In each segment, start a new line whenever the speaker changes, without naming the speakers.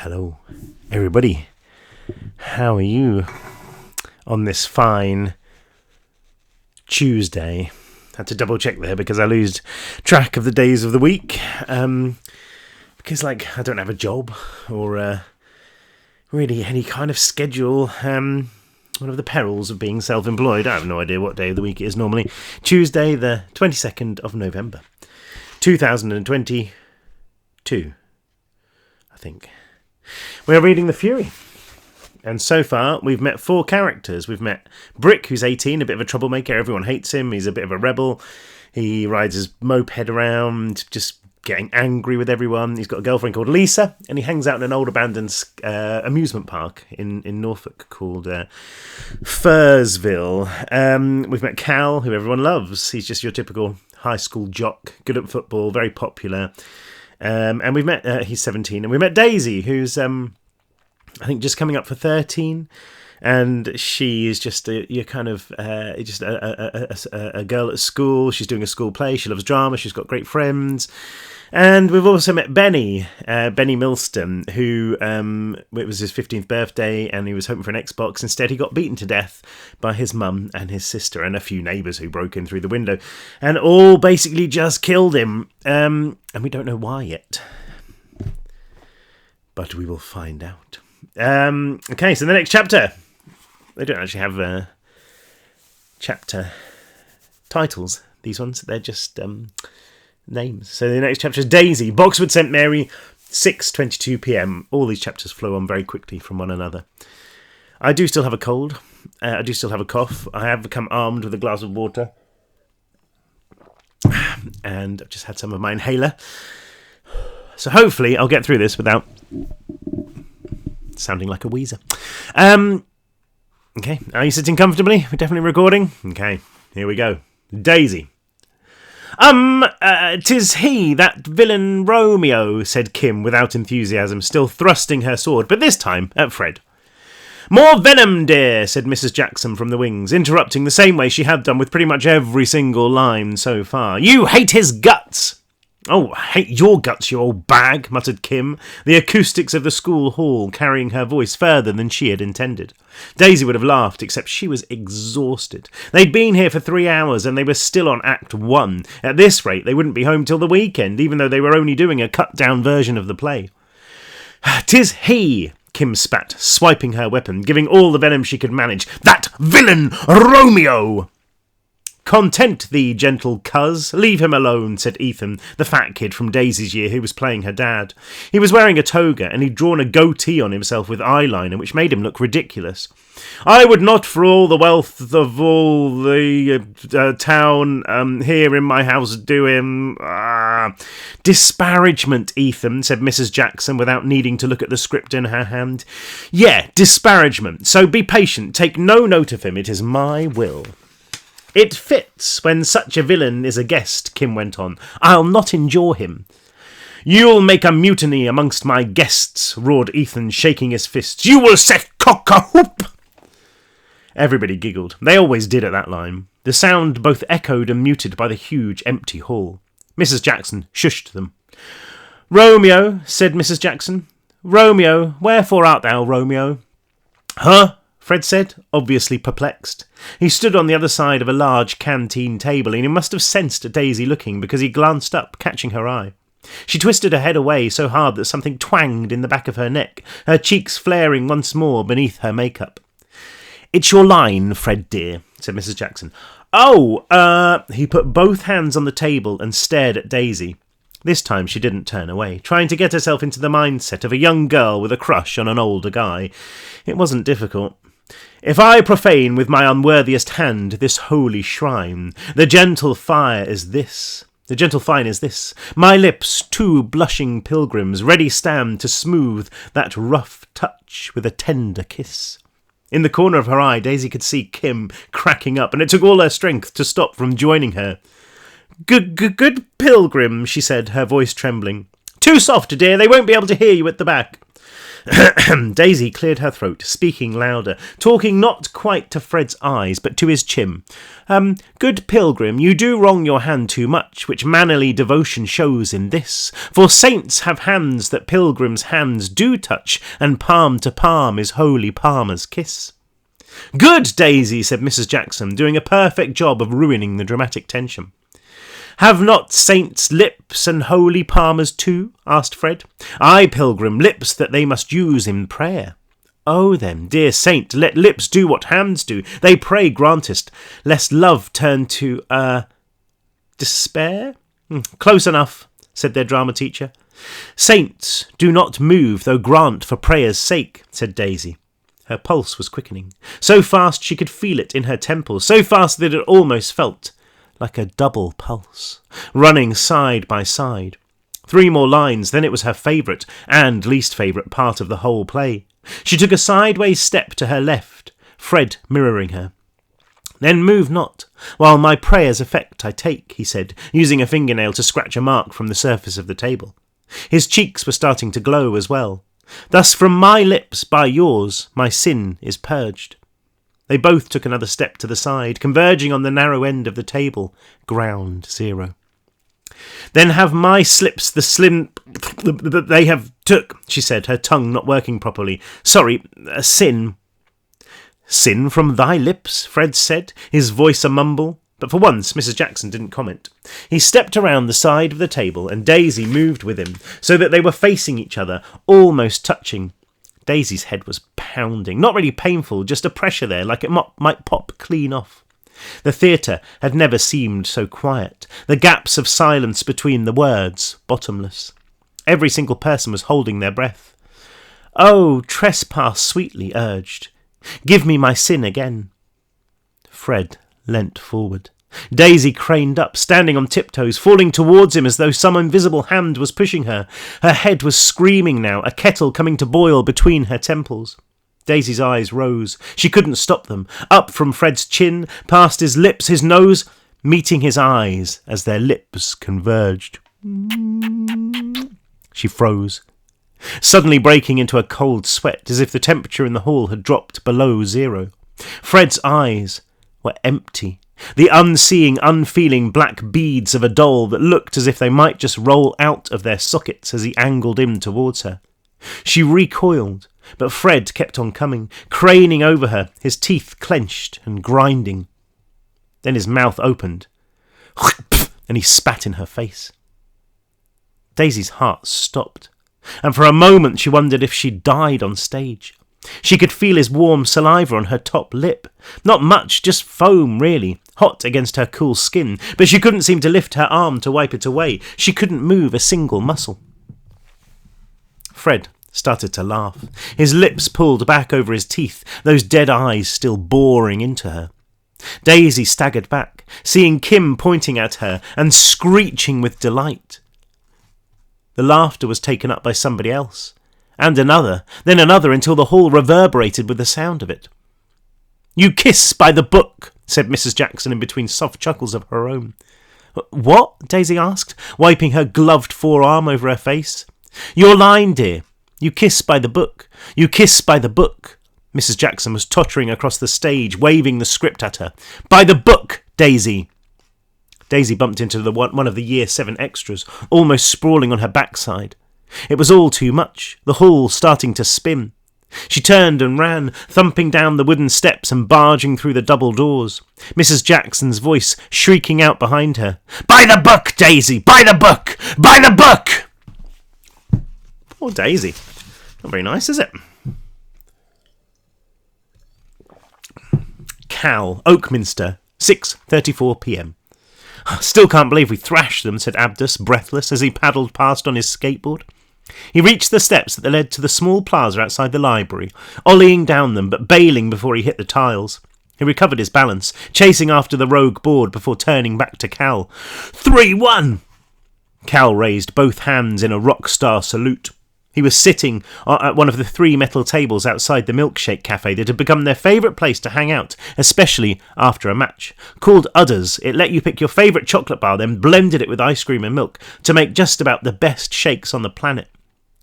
Hello, everybody. How are you on this fine Tuesday? Had to double check there because I lose track of the days of the week. Because, I don't have a job or really any kind of schedule. One of the perils of being self-employed. I have no idea what day of the week it is normally. Tuesday, the 22nd of November, 2022, I think. We're reading The Fury. And so far, we've met 4 characters. We've met Brick, who's 18, a bit of a troublemaker. Everyone hates him. He's a bit of a rebel. He rides his moped around, just getting angry with everyone. He's got a girlfriend called Lisa, and he hangs out in an old abandoned amusement park in Norfolk called Fursville. We've met Cal, who everyone loves. He's just your typical high school jock, good at football, very popular. And we've met, he's 17, and we met Daisy, who's, I think, just coming up for 13, and she is just a girl at school. She's doing a school play. She loves drama. She's got great friends. And we've also met Benny Milston, who, it was his 15th birthday, and he was hoping for an Xbox. Instead, he got beaten to death by his mum and his sister and a few neighbours who broke in through the window, and all basically just killed him. And we don't know why yet, but we will find out. Okay, so the next chapter. They don't actually have chapter titles, these ones. They're just names. So the next chapter is Daisy, Boxwood St Mary, 6:22 p.m. All these chapters flow on very quickly from one another. I do still have a cold. I do still have a cough. I have become armed with a glass of water. And I've just had some of my inhaler. So hopefully I'll get through this without sounding like a wheezer. Okay, are you sitting comfortably? We're definitely recording? Okay, here we go. Daisy. 'Tis he, that villain Romeo, said Kim without enthusiasm, still thrusting her sword, but this time at Fred. More venom, dear, said Mrs. Jackson from the wings, interrupting the same way she had done with pretty much every single line so far. You hate his guts! Oh, I hate your guts, you old bag, muttered Kim, the acoustics of the school hall carrying her voice further than she had intended. Daisy would have laughed, except she was exhausted. They'd been here for 3 hours, and they were still on Act 1. At this rate, they wouldn't be home till the weekend, even though they were only doing a cut-down version of the play. 'Tis he, Kim spat, swiping her weapon, giving all the venom she could manage. That villain, Romeo! Content thee, gentle cuz. Leave him alone, said Ethan, the fat kid from Daisy's year who was playing her dad. He was wearing a toga, and he'd drawn a goatee on himself with eyeliner, which made him look ridiculous. I would not for all the wealth of all the town here in my house do him... Disparagement, Ethan, said Mrs. Jackson without needing to look at the script in her hand. Yeah, disparagement. So be patient. Take no note of him. It is my will. It fits when such a villain is a guest, Kim went on. I'll not endure him. You'll make a mutiny amongst my guests, roared Ethan, shaking his fists. You will set cock-a-hoop! Everybody giggled. They always did at that line. The sound both echoed and muted by the huge, empty hall. Mrs. Jackson shushed them. Romeo, said Mrs. Jackson. Romeo, wherefore art thou, Romeo? Huh? Fred said, obviously perplexed. He stood on the other side of a large canteen table, and he must have sensed Daisy looking, because he glanced up, catching her eye. She twisted her head away so hard that something twanged in the back of her neck, her cheeks flaring once more beneath her makeup. It's your line, Fred dear, said Mrs. Jackson. Oh, he put both hands on the table and stared at Daisy. This time she didn't turn away, trying to get herself into the mindset of a young girl with a crush on an older guy. It wasn't difficult. If I profane with my unworthiest hand this holy shrine, the gentle fine is this. My lips, 2 blushing pilgrims, ready stand to smooth that rough touch with a tender kiss. In the corner of her eye, Daisy could see Kim cracking up, and it took all her strength to stop from joining her. Good pilgrim, she said, her voice trembling. Too soft, dear, they won't be able to hear you at the back. Daisy cleared her throat, speaking louder, talking not quite to Fred's eyes, but to his chin. Good pilgrim, you do wrong your hand too much, which mannerly devotion shows in this. For saints have hands that pilgrims' hands do touch, and palm to palm is holy palmer's kiss. Good, Daisy, said Mrs. Jackson, doing a perfect job of ruining the dramatic tension. Have not saints lips and holy palmers too? Asked Fred. Ay, pilgrim, lips that they must use in prayer. Oh, then, dear saint, let lips do what hands do. They pray, grantest, lest love turn to, despair? Close enough, said their drama teacher. Saints do not move, though grant for prayer's sake, said Daisy. Her pulse was quickening, so fast she could feel it in her temples, so fast that it almost felt like a double pulse, running side by side. 3 more lines, then it was her favourite and least favourite part of the whole play. She took a sideways step to her left, Fred mirroring her. Then move not, while my prayer's effect I take, he said, using a fingernail to scratch a mark from the surface of the table. His cheeks were starting to glow as well. Thus from my lips by yours my sin is purged. They both took another step to the side, converging on the narrow end of the table, ground zero. Then have my slips the slim that they have took, she said, her tongue not working properly. Sorry, a sin. Sin from thy lips, Fred said, his voice a mumble. But for once Mrs. Jackson didn't comment. He stepped around the side of the table and Daisy moved with him, so that they were facing each other, almost touching. Daisy's head was pounding, not really painful, just a pressure there, like it might pop clean off. The theatre had never seemed so quiet, the gaps of silence between the words bottomless. Every single person was holding their breath. Oh, trespass sweetly urged. Give me my sin again. Fred leant forward. Daisy craned up, standing on tiptoes, falling towards him as though some invisible hand was pushing her. Her head was screaming now, a kettle coming to boil between her temples. Daisy's eyes rose. She couldn't stop them. Up from Fred's chin, past his lips, his nose, meeting his eyes as their lips converged. She froze, suddenly breaking into a cold sweat, as if the temperature in the hall had dropped below zero. Fred's eyes were empty. The unseeing, unfeeling black beads of a doll that looked as if they might just roll out of their sockets as he angled in towards her. She recoiled, but Fred kept on coming, craning over her, his teeth clenched and grinding. Then his mouth opened, and he spat in her face. Daisy's heart stopped, and for a moment she wondered if she'd died on stage. She could feel his warm saliva on her top lip. Not much, just foam, really, hot against her cool skin, but she couldn't seem to lift her arm to wipe it away. She couldn't move a single muscle. Fred started to laugh, his lips pulled back over his teeth, those dead eyes still boring into her. Daisy staggered back, seeing Kim pointing at her and screeching with delight. The laughter was taken up by somebody else. And another, then another, until the hall reverberated with the sound of it. You kiss by the book, said Mrs. Jackson in between soft chuckles of her own. What? Daisy asked, wiping her gloved forearm over her face. Your line, dear. You kiss by the book. You kiss by the book. Mrs. Jackson was tottering across the stage, waving the script at her. By the book, Daisy. Daisy bumped into one of the Year 7 extras, almost sprawling on her backside. It was all too much, the hall starting to spin. She turned and ran, thumping down the wooden steps and barging through the double doors, Mrs. Jackson's voice shrieking out behind her. By the book, Daisy! By the book! By the book! Poor Daisy. Not very nice, is it? Cal, Oakminster, 6:34 p.m. Still can't believe we thrashed them, said Abdus, breathless, as he paddled past on his skateboard. He reached the steps that led to the small plaza outside the library, ollieing down them but bailing before he hit the tiles. He recovered his balance, chasing after the rogue board before turning back to Cal. 3-1! Cal raised both hands in a rock star salute. He was sitting at one of the 3 metal tables outside the milkshake cafe that had become their favourite place to hang out, especially after a match. Called Udder's, it let you pick your favourite chocolate bar, then blended it with ice cream and milk to make just about the best shakes on the planet.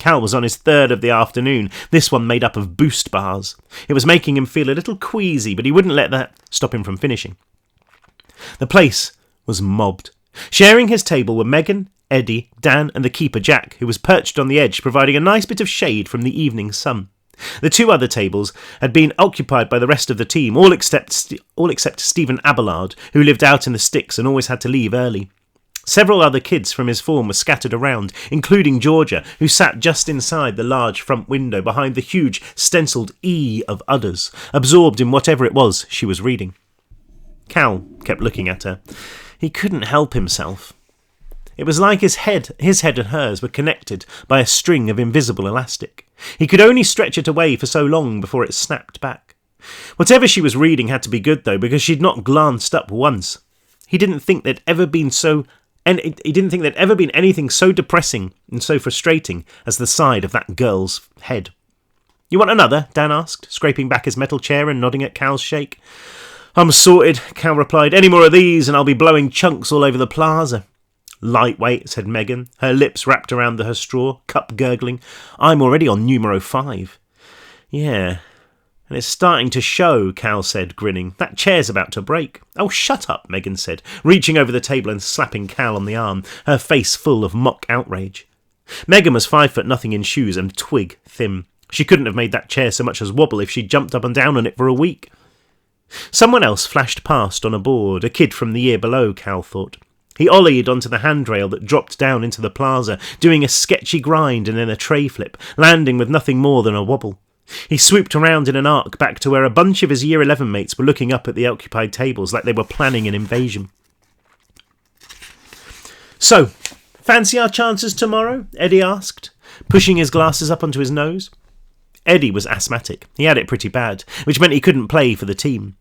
Cal was on his third of the afternoon, this one made up of boost bars. It was making him feel a little queasy, but he wouldn't let that stop him from finishing. The place was mobbed. Sharing his table were Megan, Eddie, Dan and the keeper Jack, who was perched on the edge, providing a nice bit of shade from the evening sun. The two other tables had been occupied by the rest of the team, all except Stephen Abelard, who lived out in the sticks and always had to leave early. Several other kids from his form were scattered around, including Georgia, who sat just inside the large front window behind the huge stencilled E of Udders, absorbed in whatever it was she was reading. Cal kept looking at her. He couldn't help himself. It was like his head and hers were connected by a string of invisible elastic. He could only stretch it away for so long before it snapped back. Whatever she was reading had to be good, though, because she'd not glanced up once. He didn't think there'd ever been anything so depressing and so frustrating as the side of that girl's head. "You want another?" Dan asked, scraping back his metal chair and nodding at Cal's shake. "I'm sorted," Cal replied. "Any more of these and I'll be blowing chunks all over the plaza." "Lightweight," said Megan, her lips wrapped around her straw, cup gurgling. "I'm already on numero 5. "Yeah, and it's starting to show," Cal said, grinning. "That chair's about to break." "Oh, shut up," Megan said, reaching over the table and slapping Cal on the arm, her face full of mock outrage. Megan was 5'0" in shoes and twig thin. She couldn't have made that chair so much as wobble if she'd jumped up and down on it for a week. Someone else flashed past on a board, a kid from the year below, Cal thought. He ollied onto the handrail that dropped down into the plaza, doing a sketchy grind and then a tray flip, landing with nothing more than a wobble. He swooped around in an arc back to where a bunch of his Year 11 mates were looking up at the occupied tables like they were planning an invasion. "So, fancy our chances tomorrow?" Eddie asked, pushing his glasses up onto his nose. Eddie was asthmatic. He had it pretty bad, which meant he couldn't play for the team.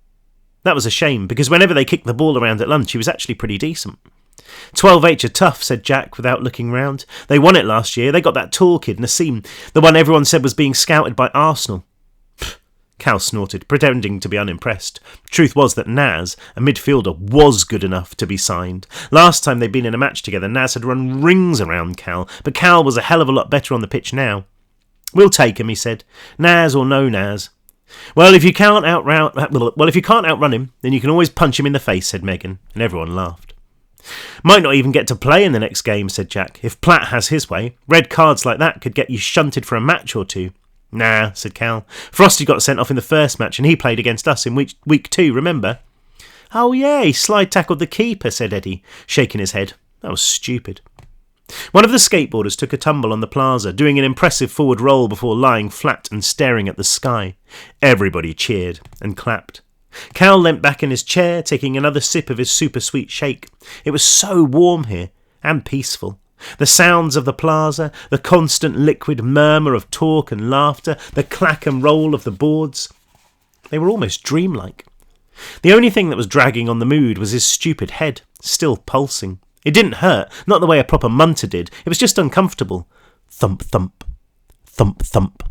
That was a shame, because whenever they kicked the ball around at lunch, he was actually pretty decent. 12H are tough, said Jack without looking round. They won it last year. They got that tall kid, Nassim, the one everyone said was being scouted by Arsenal. Pfft, Cal snorted, pretending to be unimpressed. Truth was that Naz, a midfielder, was good enough to be signed. Last time they'd been in a match together, Naz had run rings around Cal, but Cal was a hell of a lot better on the pitch now. "We'll take him," he said. "Naz or no Naz." Well, if you can't outrun him, then you can always punch him in the face," said Megan, and everyone laughed. "Might not even get to play in the next game," said Jack, "if Platt has his way. Red cards like that could get you shunted for a match or two." "Nah," said Cal. "Frosty got sent off in the first match, and he played against us in week 2, remember?" "Oh yeah, he slide tackled the keeper," said Eddie, shaking his head. "That was stupid." One of the skateboarders took a tumble on the plaza, doing an impressive forward roll before lying flat and staring at the sky. Everybody cheered and clapped. Cal leant back in his chair, taking another sip of his super sweet shake. It was so warm here, and peaceful. The sounds of the plaza, the constant liquid murmur of talk and laughter, the clack and roll of the boards. They were almost dreamlike. The only thing that was dragging on the mood was his stupid head, still pulsing. It didn't hurt, not the way a proper munter did. It was just uncomfortable. Thump, thump. Thump, thump.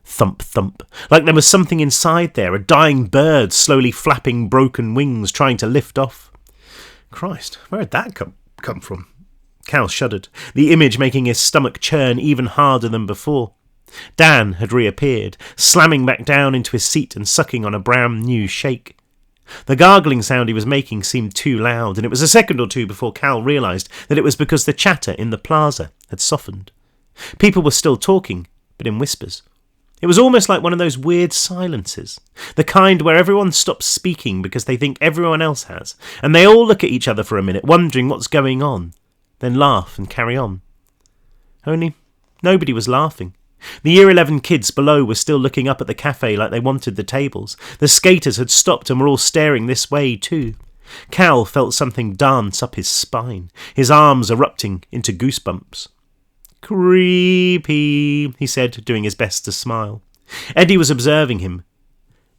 Thump, thump. Like there was something inside there, a dying bird slowly flapping broken wings, trying to lift off. Christ, where had that come from? Cal shuddered, the image making his stomach churn even harder than before. Dan had reappeared, slamming back down into his seat and sucking on a brand new shake. The gargling sound he was making seemed too loud, and it was a second or two before Cal realised that it was because the chatter in the plaza had softened. People were still talking, but in whispers. It was almost like one of those weird silences, the kind where everyone stops speaking because they think everyone else has, and they all look at each other for a minute, wondering what's going on, then laugh and carry on. Only nobody was laughing. The Year 11 kids below were still looking up at the cafe like they wanted the tables. The skaters had stopped and were all staring this way too. Cal felt something dance up his spine, his arms erupting into goosebumps. "Creepy," he said, doing his best to smile. Eddie was observing him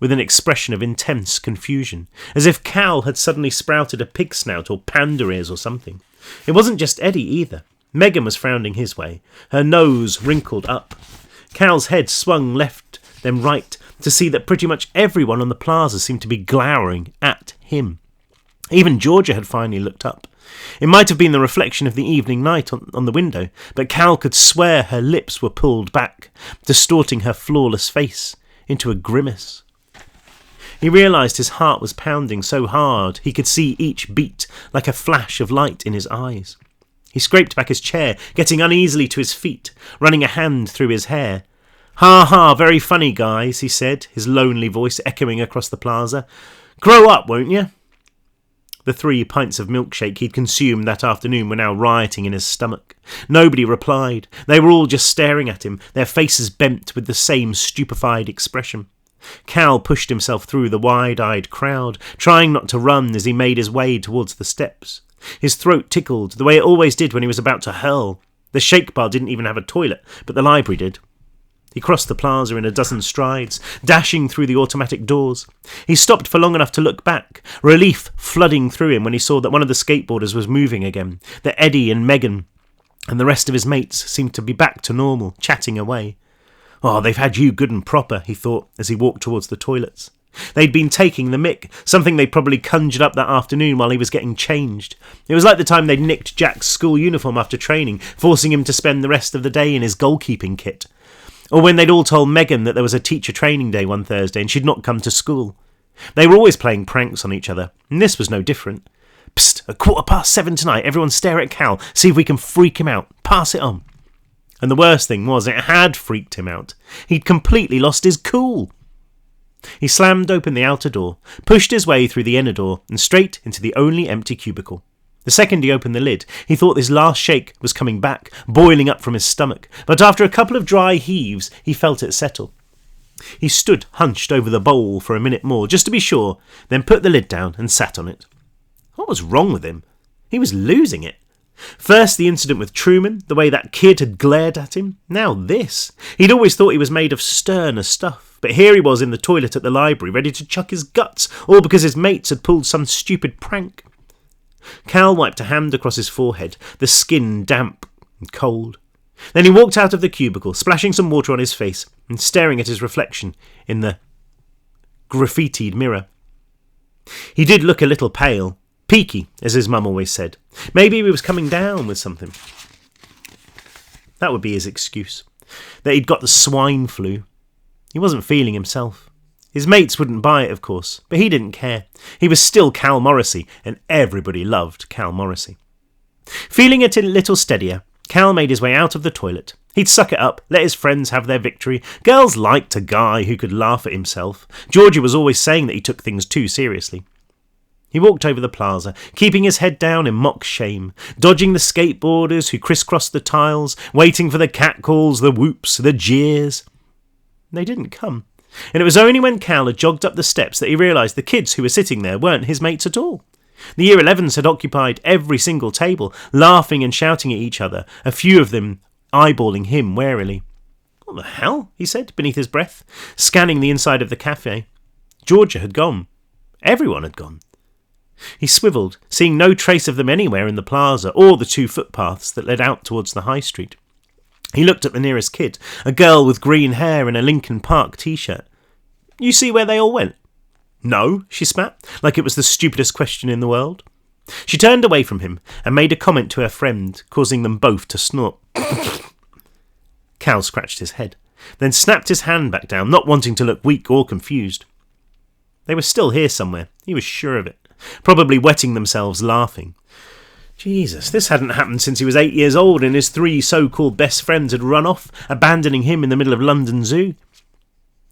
with an expression of intense confusion, as if Cal had suddenly sprouted a pig snout or panda ears or something. It wasn't just Eddie either. Megan was frowning his way, her nose wrinkled up. Cal's head swung left, then right, to see that pretty much everyone on the plaza seemed to be glowering at him. Even Georgia had finally looked up. It might have been the reflection of the evening light on the window, but Cal could swear her lips were pulled back, distorting her flawless face into a grimace. He realised his heart was pounding so hard he could see each beat like a flash of light in his eyes. He scraped back his chair, getting uneasily to his feet, running a hand through his hair. "Ha ha, very funny, guys," he said, his lonely voice echoing across the plaza. "Grow up, won't you?" The 3 pints of milkshake he'd consumed that afternoon were now rioting in his stomach. Nobody replied. They were all just staring at him, their faces bent with the same stupefied expression. Cal pushed himself through the wide-eyed crowd, trying not to run as he made his way towards the steps. His throat tickled, the way it always did when he was about to hurl. The shake bar didn't even have a toilet, but the library did. He crossed the plaza in a dozen strides, dashing through the automatic doors. He stopped for long enough to look back, relief flooding through him when he saw that one of the skateboarders was moving again, that Eddie and Megan and the rest of his mates seemed to be back to normal, chatting away. "Oh, they've had you good and proper," he thought as he walked towards the toilets. They'd been taking the mick, something they'd probably conjured up that afternoon while he was getting changed. It was like the time they'd nicked Jack's school uniform after training, forcing him to spend the rest of the day in his goalkeeping kit. Or when they'd all told Megan that there was a teacher training day one Thursday and she'd not come to school. They were always playing pranks on each other, and this was no different. "Psst, 7:15 tonight, everyone stare at Cal, see if we can freak him out. Pass it on." And the worst thing was, it had freaked him out. He'd completely lost his cool. He slammed open the outer door, pushed his way through the inner door, and straight into the only empty cubicle. The second he opened the lid, he thought his last shake was coming back, boiling up from his stomach, but after a couple of dry heaves, he felt it settle. He stood hunched over the bowl for a minute more, just to be sure, then put the lid down and sat on it. What was wrong with him? He was losing it. First the incident with Truman, the way that kid had glared at him. Now this. He'd always thought he was made of sterner stuff, but here he was in the toilet at the library, ready to chuck his guts, all because his mates had pulled some stupid prank. Cal wiped a hand across his forehead, the skin damp and cold. Then he walked out of the cubicle, splashing some water on his face and staring at his reflection in the graffitied mirror. He did look a little pale, peaky, as his mum always said. Maybe he was coming down with something. That would be his excuse. That he'd got the swine flu. He wasn't feeling himself. His mates wouldn't buy it, of course, but he didn't care. He was still Cal Morrissey, and everybody loved Cal Morrissey. Feeling it a little steadier, Cal made his way out of the toilet. He'd suck it up, let his friends have their victory. Girls liked a guy who could laugh at himself. Georgia was always saying that he took things too seriously. He walked over the plaza, keeping his head down in mock shame, dodging the skateboarders who crisscrossed the tiles, waiting for the catcalls, the whoops, the jeers. They didn't come, and it was only when Cal had jogged up the steps that he realised the kids who were sitting there weren't his mates at all. The Year 11s had occupied every single table, laughing and shouting at each other, a few of them eyeballing him warily. "What the hell?" he said beneath his breath, scanning the inside of the cafe. Georgia had gone. Everyone had gone. He swivelled, seeing no trace of them anywhere in the plaza or the 2 footpaths that led out towards the high street. He looked at the nearest kid, a girl with green hair and a Linkin Park t-shirt. "You see where they all went?" "No," she spat, like it was the stupidest question in the world. She turned away from him and made a comment to her friend, causing them both to snort. Cal scratched his head, then snapped his hand back down, not wanting to look weak or confused. They were still here somewhere, he was sure of it, probably wetting themselves laughing. Jesus, this hadn't happened since he was 8 years old and his 3 so-called best friends had run off, abandoning him in the middle of London Zoo.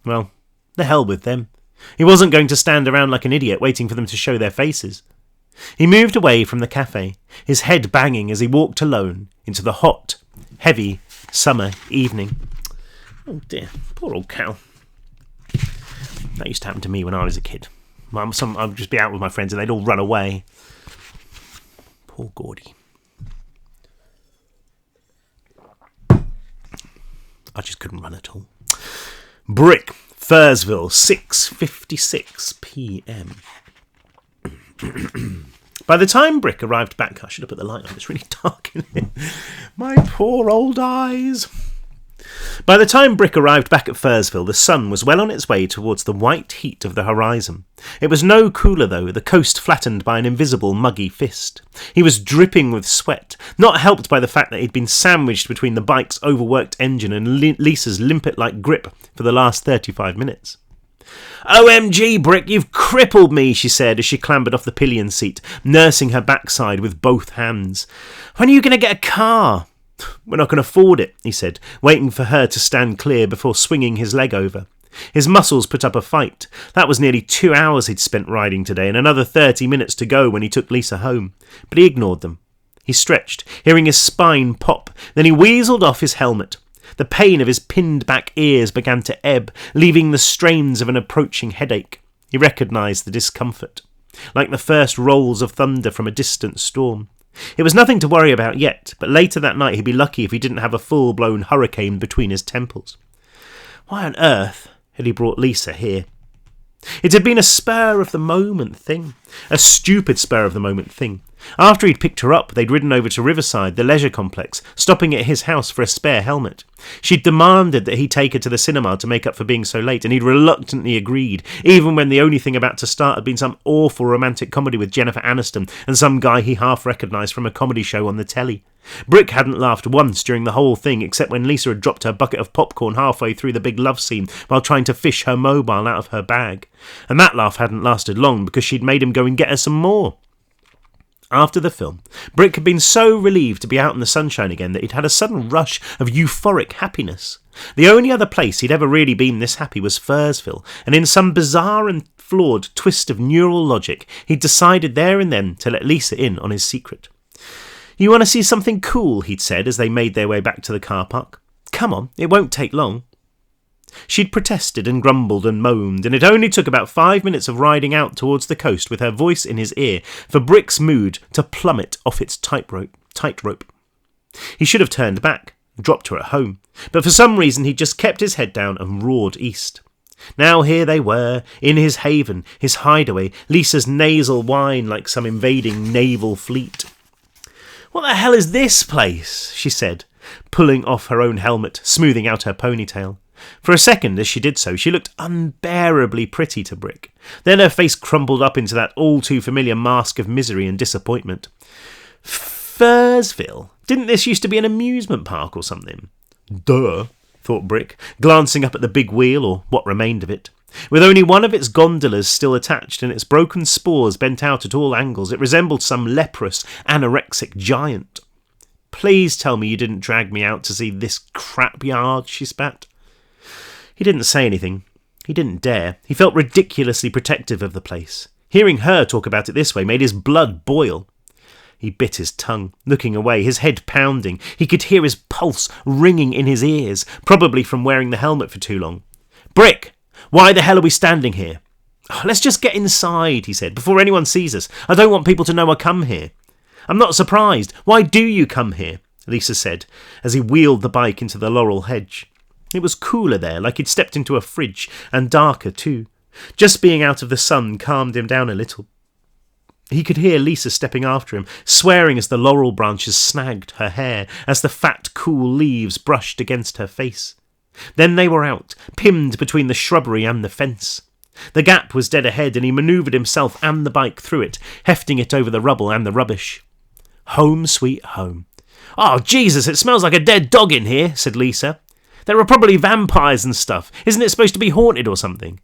Well, the hell with them. He wasn't going to stand around like an idiot waiting for them to show their faces. He moved away from the cafe, his head banging as he walked alone into the hot, heavy summer evening. Oh dear, poor old Cal. That used to happen to me when I was a kid. I would just be out with my friends and they'd all run away. Poor Gordy. I just couldn't run at all. Brick, Thursville, 6:56 p.m. By the time Brick arrived back, I should have put the light on, it's really dark in here. My poor old eyes. By the time Brick arrived back at Fursville, the sun was well on its way towards the white heat of the horizon. It was no cooler, though, the coast flattened by an invisible muggy fist. He was dripping with sweat, not helped by the fact that he'd been sandwiched between the bike's overworked engine and Lisa's limpet-like grip for the last 35 minutes. "OMG, Brick, you've crippled me," she said as she clambered off the pillion seat, nursing her backside with both hands. "When are you going to get a car?" "We're not going to afford it," he said, waiting for her to stand clear before swinging his leg over. His muscles put up a fight. That was nearly 2 hours he'd spent riding today, and another 30 minutes to go when he took Lisa home. But he ignored them. He stretched, hearing his spine pop. Then he weaseled off his helmet. The pain of his pinned-back ears began to ebb, leaving the strains of an approaching headache. He recognised the discomfort, like the first rolls of thunder from a distant storm. It was nothing to worry about yet, but later that night he'd be lucky if he didn't have a full-blown hurricane between his temples. Why on earth had he brought Lisa here? It had been a spur-of-the-moment thing. A stupid spur-of-the-moment thing. After he'd picked her up, they'd ridden over to Riverside, the leisure complex, stopping at his house for a spare helmet. She'd demanded that he take her to the cinema to make up for being so late, and he'd reluctantly agreed, even when the only thing about to start had been some awful romantic comedy with Jennifer Aniston and some guy he half recognised from a comedy show on the telly. Brick hadn't laughed once during the whole thing, except when Lisa had dropped her bucket of popcorn halfway through the big love scene while trying to fish her mobile out of her bag. And that laugh hadn't lasted long because she'd made him go and get her some more. After the film, Brick had been so relieved to be out in the sunshine again that he'd had a sudden rush of euphoric happiness. The only other place he'd ever really been this happy was Fursville, and in some bizarre and flawed twist of neural logic, he'd decided there and then to let Lisa in on his secret. "You want to see something cool?" he'd said as they made their way back to the car park. "Come on, it won't take long." She'd protested and grumbled and moaned, and it only took about 5 minutes of riding out towards the coast with her voice in his ear for Brick's mood to plummet off its tightrope. He should have turned back, dropped her at home, but for some reason he just kept his head down and roared east. Now here they were, in his haven, his hideaway, Lisa's nasal whine like some invading naval fleet. "What the hell is this place?" she said, pulling off her own helmet, smoothing out her ponytail. For a second, as she did so, she looked unbearably pretty to Brick. Then her face crumpled up into that all-too-familiar mask of misery and disappointment. Fursville? Didn't this used to be an amusement park or something? Duh, thought Brick, glancing up at the big wheel, or what remained of it. With only one of its gondolas still attached and its broken spores bent out at all angles, it resembled some leprous, anorexic giant. "Please tell me you didn't drag me out to see this crap yard," she spat. He didn't say anything. He didn't dare. He felt ridiculously protective of the place. Hearing her talk about it this way made his blood boil. He bit his tongue, looking away, his head pounding. He could hear his pulse ringing in his ears, probably from wearing the helmet for too long. "Brick, why the hell are we standing here?" "Let's just get inside," he said, "before anyone sees us. I don't want people to know I come here." "I'm not surprised. Why do you come here?" Lisa said, as he wheeled the bike into the laurel hedge. It was cooler there, like he'd stepped into a fridge, and darker too. Just being out of the sun calmed him down a little. He could hear Lisa stepping after him, swearing as the laurel branches snagged her hair, as the fat, cool leaves brushed against her face. Then they were out, pinned between the shrubbery and the fence. The gap was dead ahead, and he manoeuvred himself and the bike through it, hefting it over the rubble and the rubbish. Home sweet home. "Oh, Jesus, it smells like a dead dog in here," said Lisa. "There are probably vampires and stuff. Isn't it supposed to be haunted or something?"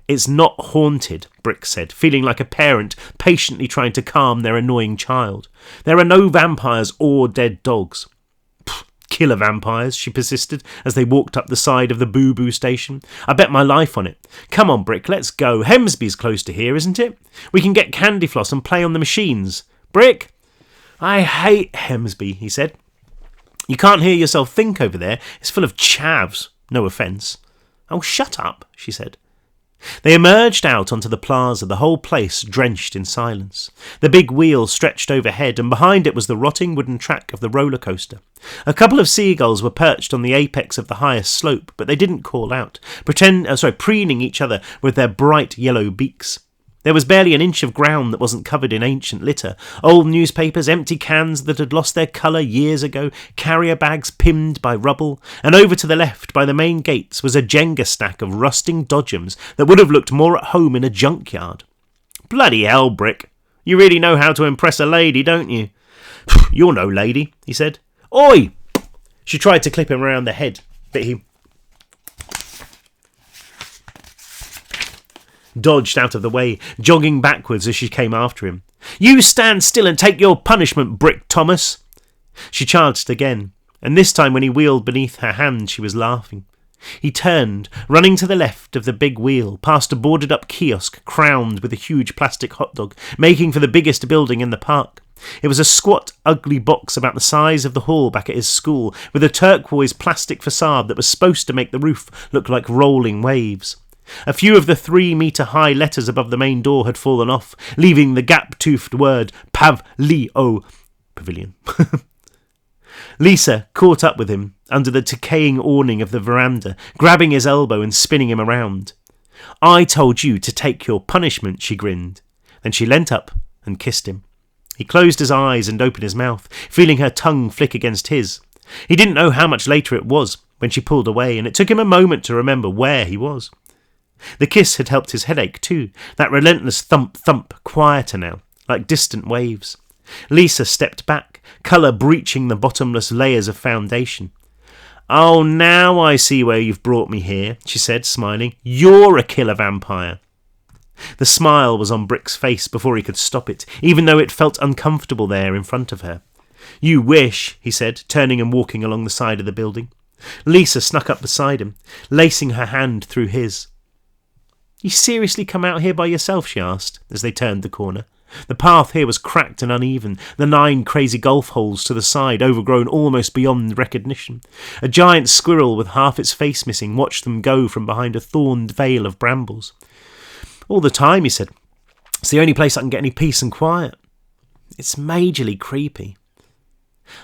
"It's not haunted," Brick said, feeling like a parent patiently trying to calm their annoying child. "There are no vampires or dead dogs." "Killer vampires," she persisted as they walked up the side of the Boo-Boo station. "I bet my life on it. Come on, Brick, let's go. Hemsby's close to here, isn't it? We can get candy floss and play on the machines. Brick?" "I hate Hemsby," he said. "You can't hear yourself think over there. It's full of chavs. No offence." "Oh, shut up," she said. They emerged out onto the plaza, the whole place drenched in silence. The big wheel stretched overhead, and behind it was the rotting wooden track of the roller coaster. A couple of seagulls were perched on the apex of the highest slope, but they didn't call out, preening each other with their bright yellow beaks. There was barely an inch of ground that wasn't covered in ancient litter. Old newspapers, empty cans that had lost their colour years ago, carrier bags pinned by rubble, and over to the left, by the main gates, was a Jenga stack of rusting dodgems that would have looked more at home in a junkyard. "Bloody hell, Brick. You really know how to impress a lady, don't you?" "You're no lady," he said. "Oi!" She tried to clip him around the head, but he dodged out of the way, jogging backwards as she came after him. "You stand still and take your punishment, Brick Thomas." She charged again, and this time when he wheeled beneath her hand she was laughing. He turned, running to the left of the big wheel, past a boarded-up kiosk crowned with a huge plastic hot dog, making for the biggest building in the park. It was a squat, ugly box about the size of the hall back at his school, with a turquoise plastic facade that was supposed to make the roof look like rolling waves. A few of the 3-metre-high letters above the main door had fallen off, leaving the gap-toothed word Pavlio Pavilion. Lisa caught up with him under the decaying awning of the veranda, grabbing his elbow and spinning him around. "I told you to take your punishment," she grinned. Then she leant up and kissed him. He closed his eyes and opened his mouth, feeling her tongue flick against his. He didn't know how much later it was when she pulled away, and it took him a moment to remember where he was. The kiss had helped his headache too, that relentless thump-thump, quieter now, like distant waves. Lisa stepped back, colour breaching the bottomless layers of foundation. "Oh, now I see where you've brought me here," she said, smiling. "You're a killer vampire." The smile was on Brick's face before he could stop it, even though it felt uncomfortable there in front of her. "You wish," he said, turning and walking along the side of the building. Lisa snuck up beside him, lacing her hand through his. "You seriously come out here by yourself?" she asked, as they turned the corner. The path here was cracked and uneven, the 9 crazy golf holes to the side overgrown almost beyond recognition. A giant squirrel with half its face missing watched them go from behind a thorned veil of brambles. "All the time," he said. "It's the only place I can get any peace and quiet. It's majorly creepy."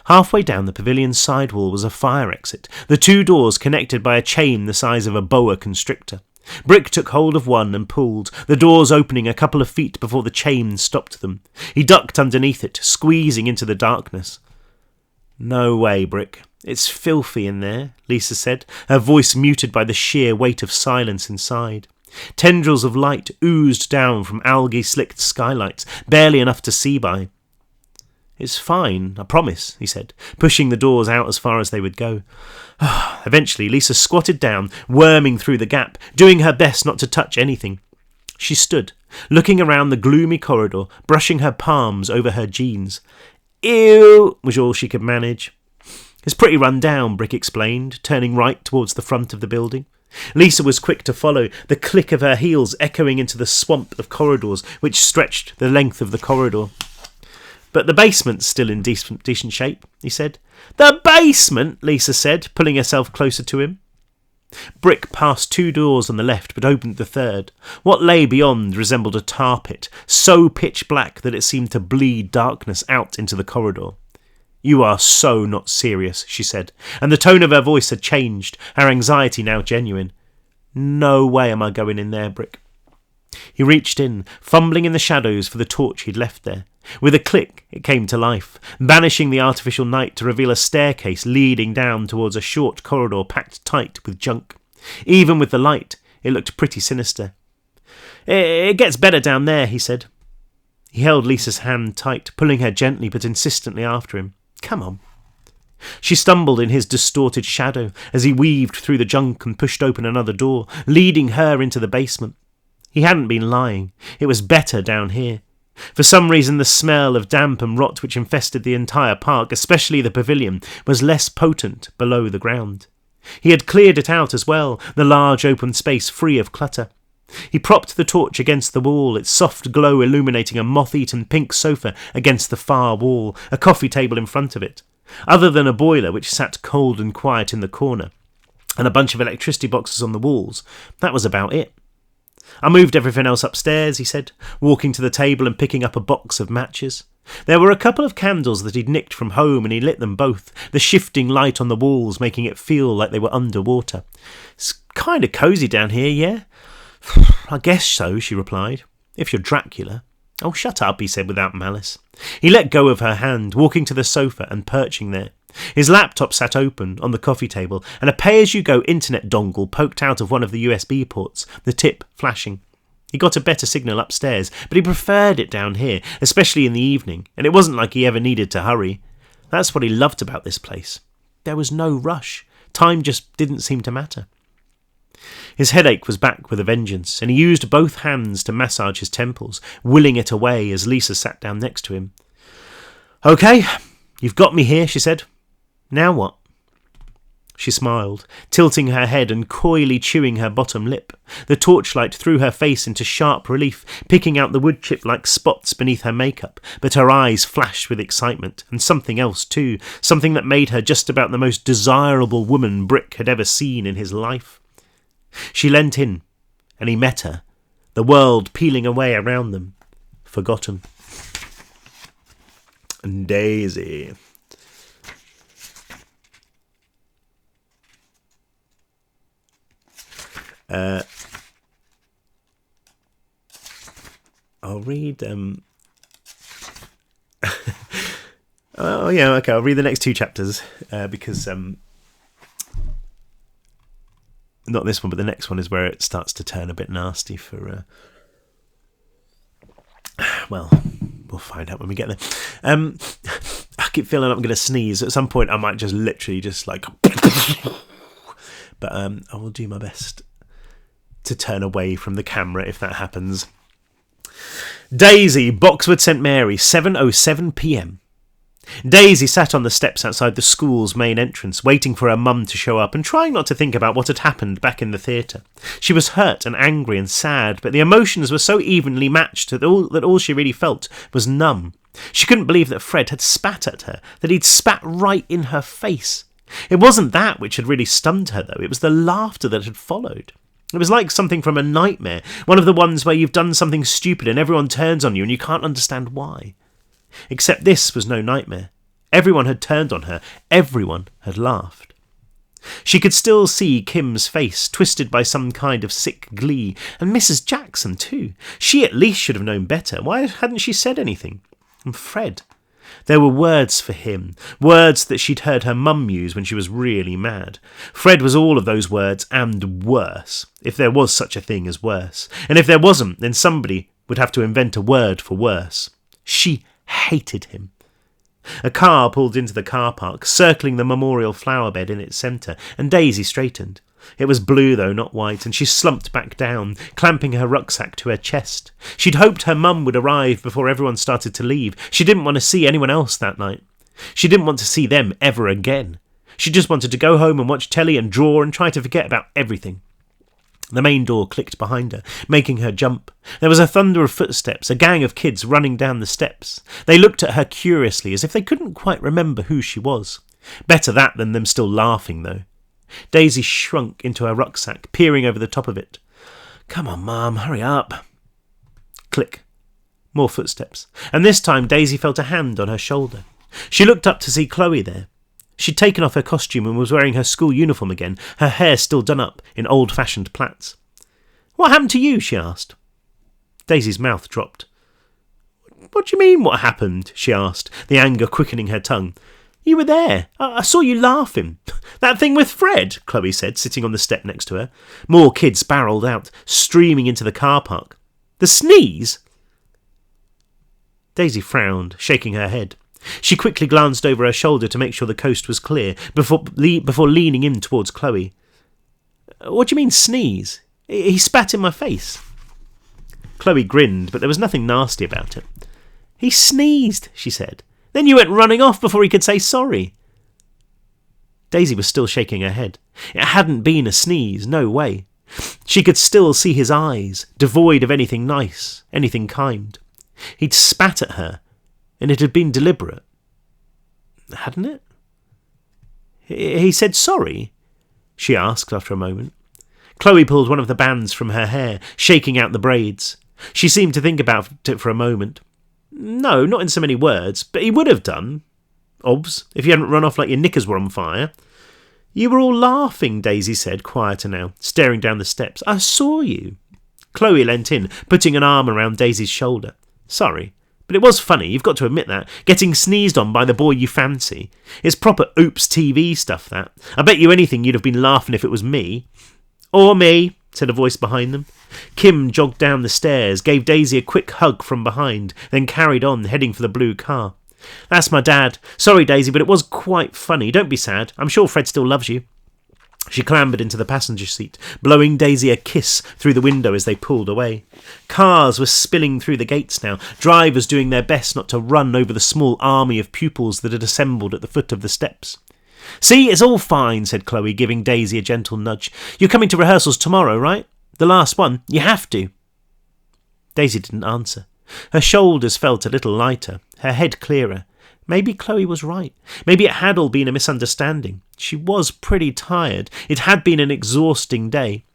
Halfway down the pavilion's side wall was a fire exit, the 2 doors connected by a chain the size of a boa constrictor. Brick took hold of one and pulled, the doors opening a couple of feet before the chain stopped them. He ducked underneath it, squeezing into the darkness. "No way, Brick. It's filthy in there," Lisa said, her voice muted by the sheer weight of silence inside. Tendrils of light oozed down from algae-slicked skylights, barely enough to see by. "It's fine, I promise," he said, pushing the doors out as far as they would go. Eventually, Lisa squatted down, worming through the gap, doing her best not to touch anything. She stood, looking around the gloomy corridor, brushing her palms over her jeans. "Ew," was all she could manage. "It's pretty run down," Brick explained, turning right towards the front of the building. Lisa was quick to follow, the click of her heels echoing into the swamp of corridors which stretched the length of the corridor. "But the basement's still in decent shape," he said. "The basement," Lisa said, pulling herself closer to him. Brick passed 2 doors on the left, but opened the 3rd. What lay beyond resembled a tar pit, so pitch black that it seemed to bleed darkness out into the corridor. "You are so not serious," she said, and the tone of her voice had changed, her anxiety now genuine. "No way am I going in there, Brick." He reached in, fumbling in the shadows for the torch he'd left there. With a click, it came to life, banishing the artificial night to reveal a staircase leading down towards a short corridor packed tight with junk. Even with the light, it looked pretty sinister. It gets better down there," he said. He held Lisa's hand tight, pulling her gently but insistently after him. "Come on." She stumbled in his distorted shadow as he weaved through the junk and pushed open another door, leading her into the basement. He hadn't been lying. It was better down here. For some reason, the smell of damp and rot which infested the entire park, especially the pavilion, was less potent below the ground. He had cleared it out as well, the large open space free of clutter. He propped the torch against the wall, its soft glow illuminating a moth-eaten pink sofa against the far wall, a coffee table in front of it. Other than a boiler which sat cold and quiet in the corner, and a bunch of electricity boxes on the walls, that was about it. "I moved everything else upstairs," he said, walking to the table and picking up a box of matches. There were a couple of candles that he'd nicked from home, and he lit them both, the shifting light on the walls making it feel like they were underwater. "It's kind of cosy down here, yeah?" "I guess so," she replied. if you're Dracula. Oh, shut up, he said without malice. He let go of her hand, walking to the sofa and perching there. His laptop sat open on the coffee table, and a pay-as-you-go internet dongle poked out of one of the USB ports, the tip flashing. He got a better signal upstairs, but he preferred it down here, especially in the evening, and it wasn't like he ever needed to hurry. That's what he loved about this place. There was no rush. Time just didn't seem to matter. His headache was back with a vengeance, and he used both hands to massage his temples, willing it away as Lisa sat down next to him. "OK, you've got me here," she said. "Now what?" She smiled, tilting her head and coyly chewing her bottom lip. The torchlight threw her face into sharp relief, picking out the wood chip like spots beneath her makeup, but her eyes flashed with excitement, and something else too, something that made her just about the most desirable woman Brick had ever seen in his life. She leant in, and he met her, the world peeling away around them, forgotten. Daisy. I'll read oh yeah, okay, I'll read the next two chapters because not this one, but the next one is where it starts to turn a bit nasty for well, we'll find out when we get there. I keep feeling I'm going to sneeze at some point. I might just literally just like but I will do my best to turn away from the camera if that happens. Daisy, Boxwood St Mary, 7:07 p.m. Daisy sat on the steps outside the school's main entrance, waiting for her mum to show up and trying not to think about what had happened back in the theatre. She was hurt and angry and sad, but the emotions were so evenly matched that all she really felt was numb. She couldn't believe that Fred had spat at her, that he'd spat right in her face. It wasn't that which had really stunned her, though. It was the laughter that had followed. It was like something from a nightmare, one of the ones where you've done something stupid and everyone turns on you and you can't understand why. Except this was no nightmare. Everyone had turned on her. Everyone had laughed. She could still see Kim's face, twisted by some kind of sick glee, and Mrs. Jackson too. She at least should have known better. Why hadn't she said anything? And Fred. There were words for him, words that she'd heard her mum use when she was really mad. Fred was all of those words and worse, if there was such a thing as worse. And if there wasn't, then somebody would have to invent a word for worse. She hated him. A car pulled into the car park, circling the memorial flower bed in its centre, and Daisy straightened. It was blue, though, not white, and she slumped back down, clamping her rucksack to her chest. She'd hoped her mum would arrive before everyone started to leave. She didn't want to see anyone else that night. She didn't want to see them ever again. She just wanted to go home and watch telly and draw and try to forget about everything. The main door clicked behind her, making her jump. There was a thunder of footsteps, a gang of kids running down the steps. They looked at her curiously, as if they couldn't quite remember who she was. Better that than them still laughing, though. Daisy shrunk into her rucksack, peering over the top of it. "Come on, Mum, hurry up." Click. More footsteps. And this time Daisy felt a hand on her shoulder. She looked up to see Chloe there. She'd taken off her costume and was wearing her school uniform again, her hair still done up in old-fashioned plaits. "What happened to you?" she asked. Daisy's mouth dropped. "What do you mean, what happened?" she asked, the anger quickening her tongue. "You were there. I saw you laughing." "That thing with Fred," Chloe said, sitting on the step next to her. More kids barrelled out, streaming into the car park. "The sneeze?" Daisy frowned, shaking her head. She quickly glanced over her shoulder to make sure the coast was clear, before leaning in towards Chloe. "What do you mean, sneeze? He spat in my face." Chloe grinned, but there was nothing nasty about it. "He sneezed," she said. "Then you went running off before he could say sorry." Daisy was still shaking her head. It hadn't been a sneeze, no way. She could still see his eyes, devoid of anything nice, anything kind. He'd spat at her, and it had been deliberate. Hadn't it? "He said sorry?" she asked after a moment. Chloe pulled one of the bands from her hair, shaking out the braids. She seemed to think about it for a moment. "No, not in so many words, but he would have done. Obs, if you hadn't run off like your knickers were on fire." "You were all laughing," Daisy said, quieter now, staring down the steps. "I saw you." Chloe leant in, putting an arm around Daisy's shoulder. Sorry, but it was funny, you've got to admit that. Getting sneezed on by the boy you fancy. It's proper Oops TV stuff, that. I bet you anything you'd have been laughing if it was me. Or me, said a voice behind them. Kim jogged down the stairs, gave Daisy a quick hug from behind, then carried on, heading for the blue car. That's my dad. Sorry, Daisy, but it was quite funny. Don't be sad. I'm sure Fred still loves you. She clambered into the passenger seat, blowing Daisy a kiss through the window as they pulled away. Cars were spilling through the gates now, drivers doing their best not to run over the small army of pupils that had assembled at the foot of the steps. See, it's all fine, said Chloe, giving Daisy a gentle nudge. You're coming to rehearsals tomorrow, right? The last one. You have to. Daisy didn't answer. Her shoulders felt a little lighter, her head clearer. Maybe Chloe was right. Maybe it had all been a misunderstanding. She was pretty tired. It had been an exhausting day.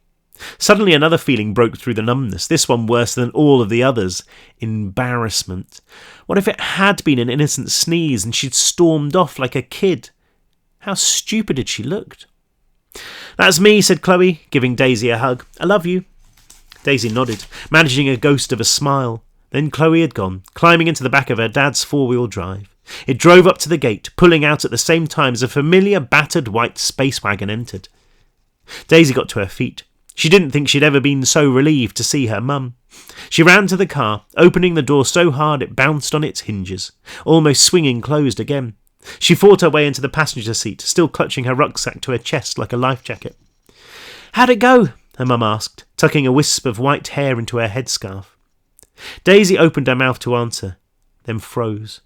Suddenly another feeling broke through the numbness, this one worse than all of the others. Embarrassment. What if it had been an innocent sneeze and she'd stormed off like a kid? How stupid had she looked? That's me, said Chloe, giving Daisy a hug. I love you. Daisy nodded, managing a ghost of a smile. Then Chloe had gone, climbing into the back of her dad's four-wheel drive. It drove up to the gate, pulling out at the same time as a familiar battered white space wagon entered. Daisy got to her feet. She didn't think she'd ever been so relieved to see her mum. She ran to the car, opening the door so hard it bounced on its hinges, almost swinging closed again. She fought her way into the passenger seat, still clutching her rucksack to her chest like a life jacket. How'd it go? Her mum asked, tucking a wisp of white hair into her headscarf. Daisy opened her mouth to answer, then froze.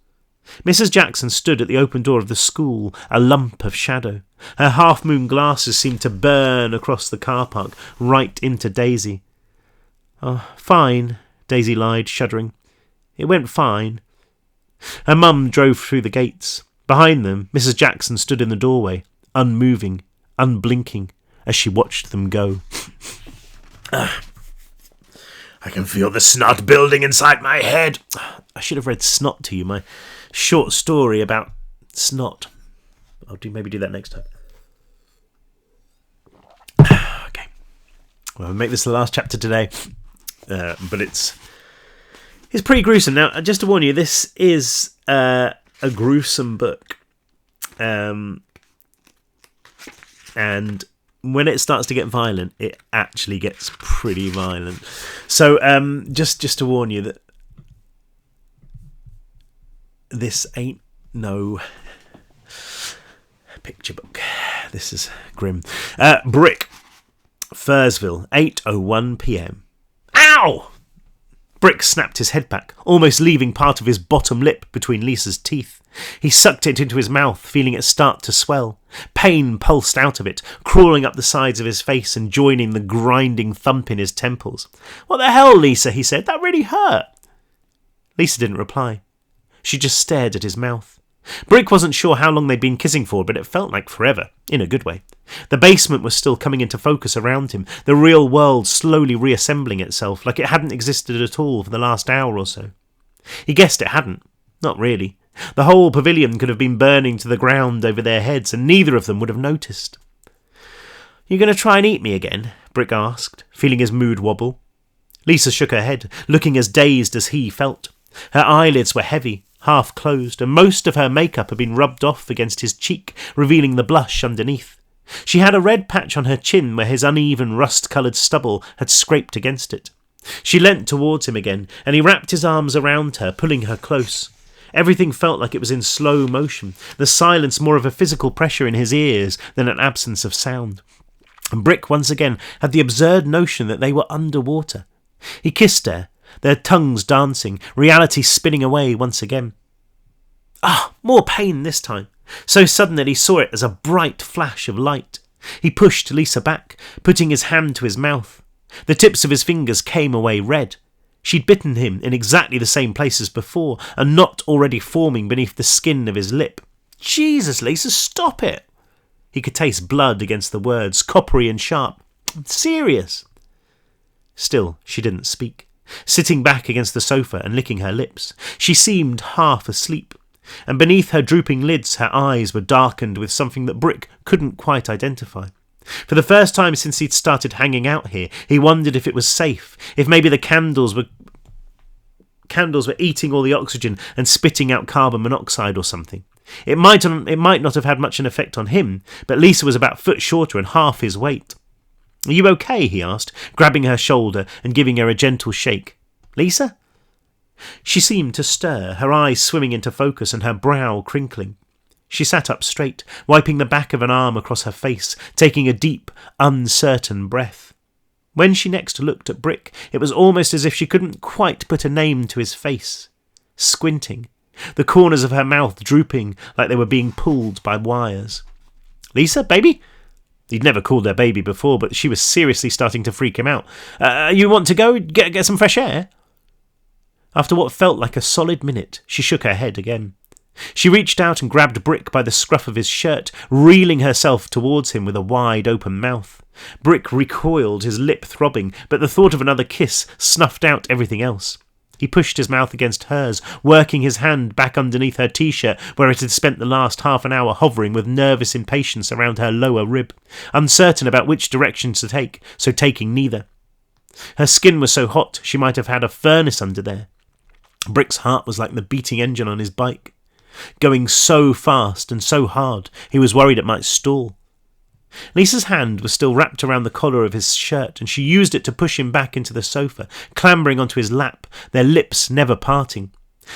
Mrs. Jackson stood at the open door of the school, a lump of shadow. Her half-moon glasses seemed to burn across the car park, right into Daisy. Oh, fine, Daisy lied, shuddering. It went fine. Her mum drove through the gates. Behind them, Mrs. Jackson stood in the doorway, unmoving, unblinking, as she watched them go. I can feel the snot building inside my head. I should have read Snot to you, my short story about snot. I'll maybe do that next time. Okay. Well, I'll make this the last chapter today. But it's pretty gruesome. Now, just to warn you, this is a gruesome book. And when it starts to get violent, it actually gets pretty violent. So just to warn you that this ain't no picture book. This is grim. Brick, Thursville, 8:01 p.m. Ow! Brick snapped his head back, almost leaving part of his bottom lip between Lisa's teeth. He sucked it into his mouth, feeling it start to swell. Pain pulsed out of it, crawling up the sides of his face and joining the grinding thump in his temples. What the hell, Lisa, he said. That really hurt. Lisa didn't reply. She just stared at his mouth. Brick wasn't sure how long they'd been kissing for, but it felt like forever, in a good way. The basement was still coming into focus around him, the real world slowly reassembling itself, like it hadn't existed at all for the last hour or so. He guessed it hadn't. Not really. The whole pavilion could have been burning to the ground over their heads, and neither of them would have noticed. You going to try and eat me again? Brick asked, feeling his mood wobble. Lisa shook her head, looking as dazed as he felt. Her eyelids were heavy, half closed, and most of her makeup had been rubbed off against his cheek, revealing the blush underneath. She had a red patch on her chin where his uneven rust-coloured stubble had scraped against it. She leant towards him again, and he wrapped his arms around her, pulling her close. Everything felt like it was in slow motion, the silence more of a physical pressure in his ears than an absence of sound. And Brick once again had the absurd notion that they were underwater. He kissed her, their tongues dancing, reality spinning away once again. More pain this time, so sudden that he saw it as a bright flash of light. He pushed Lisa back, putting his hand to his mouth. The tips of his fingers came away red. She'd bitten him in exactly the same place as before, a knot already forming beneath the skin of his lip. Jesus, Lisa, stop it! He could taste blood against the words, coppery and sharp. I'm serious. Still, she didn't speak, sitting back against the sofa and licking her lips. She seemed half asleep, and beneath her drooping lids her eyes were darkened with something that Brick couldn't quite identify. For the first time since he'd started hanging out here, he wondered if it was safe, if maybe the candles were eating all the oxygen and spitting out carbon monoxide or something. It might not have had much an effect on him, but Lisa was about a foot shorter and half his weight. "Are you okay?" he asked, grabbing her shoulder and giving her a gentle shake. "Lisa?" She seemed to stir, her eyes swimming into focus and her brow crinkling. She sat up straight, wiping the back of an arm across her face, taking a deep, uncertain breath. When she next looked at Brick, it was almost as if she couldn't quite put a name to his face. Squinting, the corners of her mouth drooping like they were being pulled by wires. "Lisa, baby?" He'd never called her baby before, but she was seriously starting to freak him out. "You want to go get some fresh air?" After what felt like a solid minute, she shook her head again. She reached out and grabbed Brick by the scruff of his shirt, reeling herself towards him with a wide open mouth. Brick recoiled, his lip throbbing, but the thought of another kiss snuffed out everything else. He pushed his mouth against hers, working his hand back underneath her t-shirt where it had spent the last half an hour hovering with nervous impatience around her lower rib, uncertain about which direction to take, so taking neither. Her skin was so hot she might have had a furnace under there. Brick's heart was like the beating engine on his bike. Going so fast and so hard, he was worried it might stall. Lisa's hand was still wrapped around the collar of his shirt, and she used it to push him back into the sofa, clambering onto his lap, their lips never parting.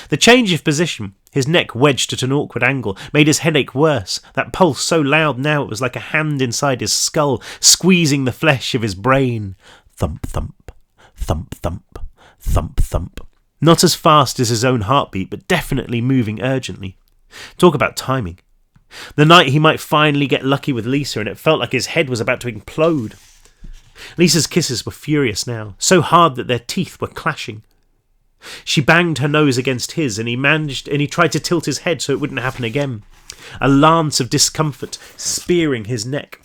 The change of position, his neck wedged at an awkward angle, made his headache worse, that pulse so loud now it was like a hand inside his skull, squeezing the flesh of his brain. Thump, thump, thump, thump, thump, thump. Not as fast as his own heartbeat, but definitely moving urgently. Talk about timing. The night he might finally get lucky with Lisa, and it felt like his head was about to implode. Lisa's kisses were furious now, so hard that their teeth were clashing. She banged her nose against his, and he tried to tilt his head so it wouldn't happen again. A lance of discomfort spearing his neck.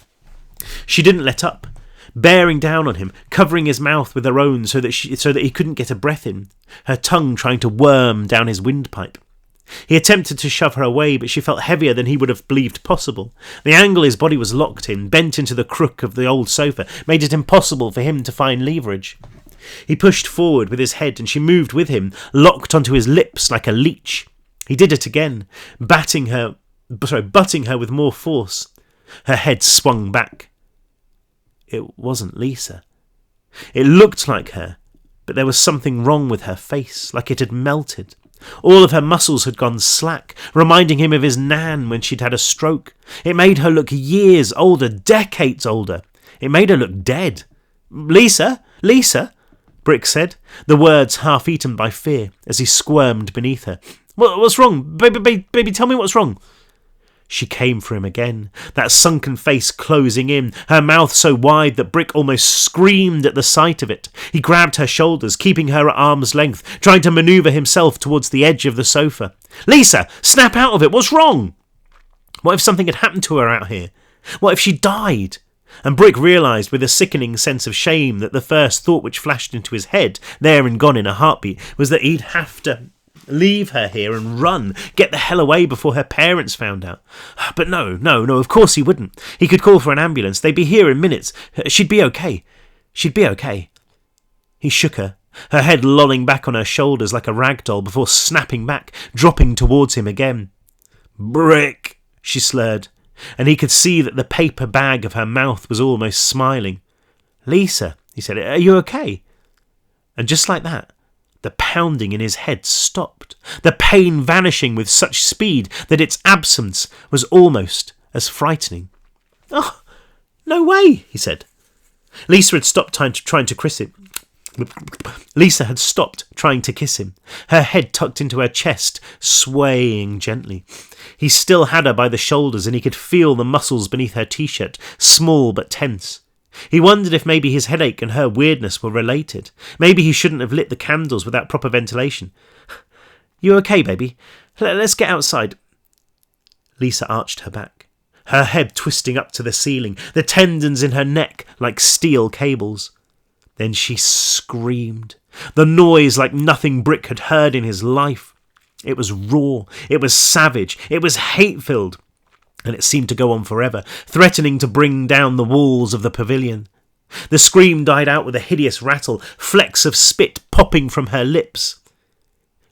She didn't let up, bearing down on him, covering his mouth with her own so that he couldn't get a breath in, her tongue trying to worm down his windpipe. He attempted to shove her away, but she felt heavier than he would have believed possible. The angle his body was locked in, bent into the crook of the old sofa, made it impossible for him to find leverage. He pushed forward with his head, and she moved with him, locked onto his lips like a leech. He did it again, butting her with more force. Her head swung back. It wasn't Lisa. It looked like her, but there was something wrong with her face, like it had melted. All of her muscles had gone slack, reminding him of his nan when she'd had a stroke. It made her look years older, decades older. It made her look dead. "Lisa? Lisa?" Brick said, the words half eaten by fear as he squirmed beneath her. What's wrong? Baby, tell me what's wrong." She came for him again, that sunken face closing in, her mouth so wide that Brick almost screamed at the sight of it. He grabbed her shoulders, keeping her at arm's length, trying to manoeuvre himself towards the edge of the sofa. "Lisa, snap out of it! What's wrong?" What if something had happened to her out here? What if she died? And Brick realised with a sickening sense of shame that the first thought which flashed into his head, there and gone in a heartbeat, was that he'd have to leave her here and run, get the hell away before her parents found out. But no, of course he wouldn't. He could call for an ambulance. They'd be here in minutes. She'd be okay. He shook her, her head lolling back on her shoulders like a rag doll before snapping back, dropping towards him again. "Brick," she slurred, and he could see that the paper bag of her mouth was almost smiling. "Lisa," he said, "are you okay?" And just like that, the pounding in his head stopped, the pain vanishing with such speed that its absence was almost as frightening. "Oh, no way," he said. Lisa had stopped trying to kiss him. Lisa had stopped trying to kiss him, her head tucked into her chest, swaying gently. He still had her by the shoulders, and he could feel the muscles beneath her t-shirt, small but tense. He wondered if maybe his headache and her weirdness were related. Maybe he shouldn't have lit the candles without proper ventilation. "You okay, baby? Let's get outside." Lisa arched her back, her head twisting up to the ceiling, the tendons in her neck like steel cables. Then she screamed, the noise like nothing Brick had heard in his life. It was raw, it was savage, it was hate-filled. and it seemed to go on forever, threatening to bring down the walls of the pavilion. The scream died out with a hideous rattle, flecks of spit popping from her lips.